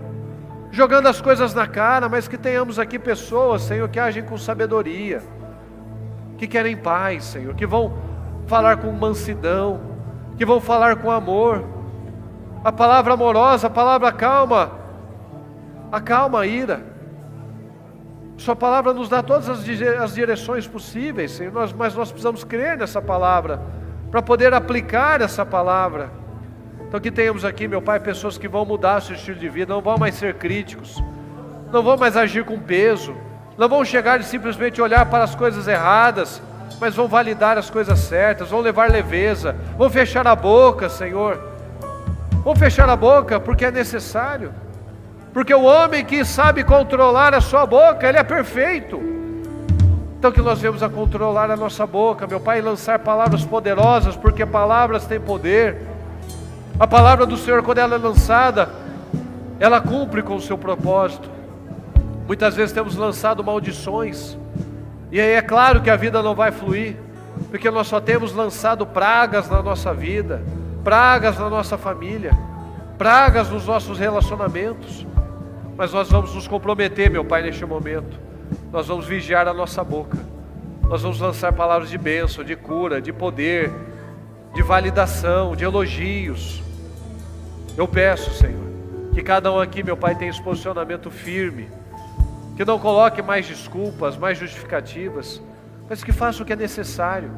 jogando as coisas na cara, mas que tenhamos aqui pessoas, Senhor, que agem com sabedoria, que querem paz, Senhor, que vão falar com mansidão, que vão falar com amor. A palavra amorosa, a palavra calma, acalma a ira. Sua palavra nos dá todas as direções possíveis, Senhor, mas nós precisamos crer nessa palavra, para poder aplicar essa palavra. Então que tenhamos aqui, meu Pai, pessoas que vão mudar seu estilo de vida, não vão mais ser críticos, não vão mais agir com peso, Não vão chegar e simplesmente olhar para as coisas erradas, mas vão validar as coisas certas, vão levar leveza, vão fechar a boca, Senhor. Vão fechar a boca porque é necessário. Porque o homem que sabe controlar a sua boca, ele é perfeito. Então que nós venhamos a controlar a nossa boca, meu Pai, e lançar palavras poderosas, porque palavras têm poder. A palavra do Senhor, quando ela é lançada, ela cumpre com o seu propósito. Muitas vezes temos lançado maldições, e aí é claro que a vida não vai fluir, porque nós só temos lançado pragas na nossa vida, pragas na nossa família, pragas nos nossos relacionamentos. Mas nós vamos nos comprometer, meu Pai, neste momento. Nós vamos vigiar a nossa boca. Nós vamos lançar palavras de bênção, de cura, de poder, de validação, de elogios. Eu peço, Senhor, que cada um aqui, meu Pai, tenha esse posicionamento firme, que não coloque mais desculpas, mais justificativas, mas que faça o que é necessário,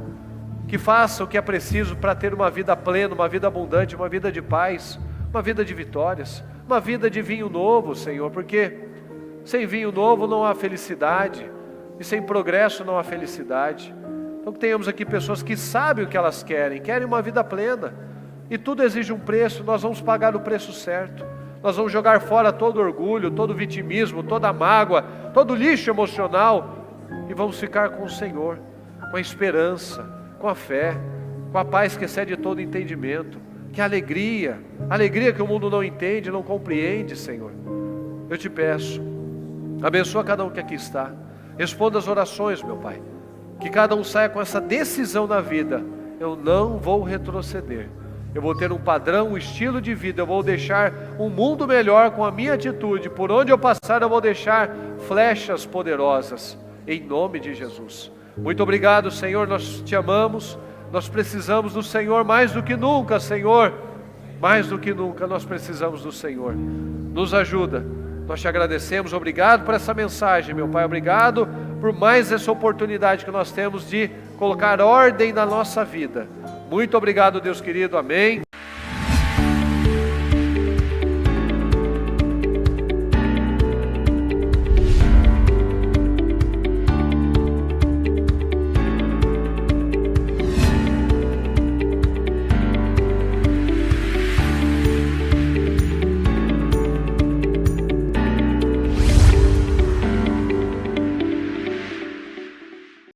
que faça o que é preciso para ter uma vida plena, uma vida abundante, uma vida de paz, uma vida de vitórias, uma vida de vinho novo, Senhor, porque sem vinho novo não há felicidade, e sem progresso não há felicidade. Então que tenhamos aqui pessoas que sabem o que elas querem uma vida plena, e tudo exige um preço. Nós vamos pagar o preço certo. Nós vamos jogar fora todo orgulho, todo vitimismo, toda mágoa, todo lixo emocional, e vamos ficar com o Senhor, com a esperança, com a fé, com a paz que excede todo entendimento, que a alegria que o mundo não entende, não compreende, Senhor. Eu te peço, abençoa cada um que aqui está, responda as orações, meu Pai, que cada um saia com essa decisão na vida: eu não vou retroceder, eu vou ter um padrão, um estilo de vida, eu vou deixar um mundo melhor com a minha atitude. Por onde eu passar, eu vou deixar flechas poderosas, em nome de Jesus. Muito obrigado, Senhor, nós te amamos, nós precisamos do Senhor mais do que nunca, Senhor, mais do que nunca nós precisamos do Senhor. Nos ajuda, nós te agradecemos, obrigado por essa mensagem, meu Pai, obrigado por mais essa oportunidade que nós temos de colocar ordem na nossa vida. Muito obrigado, Deus querido, amém.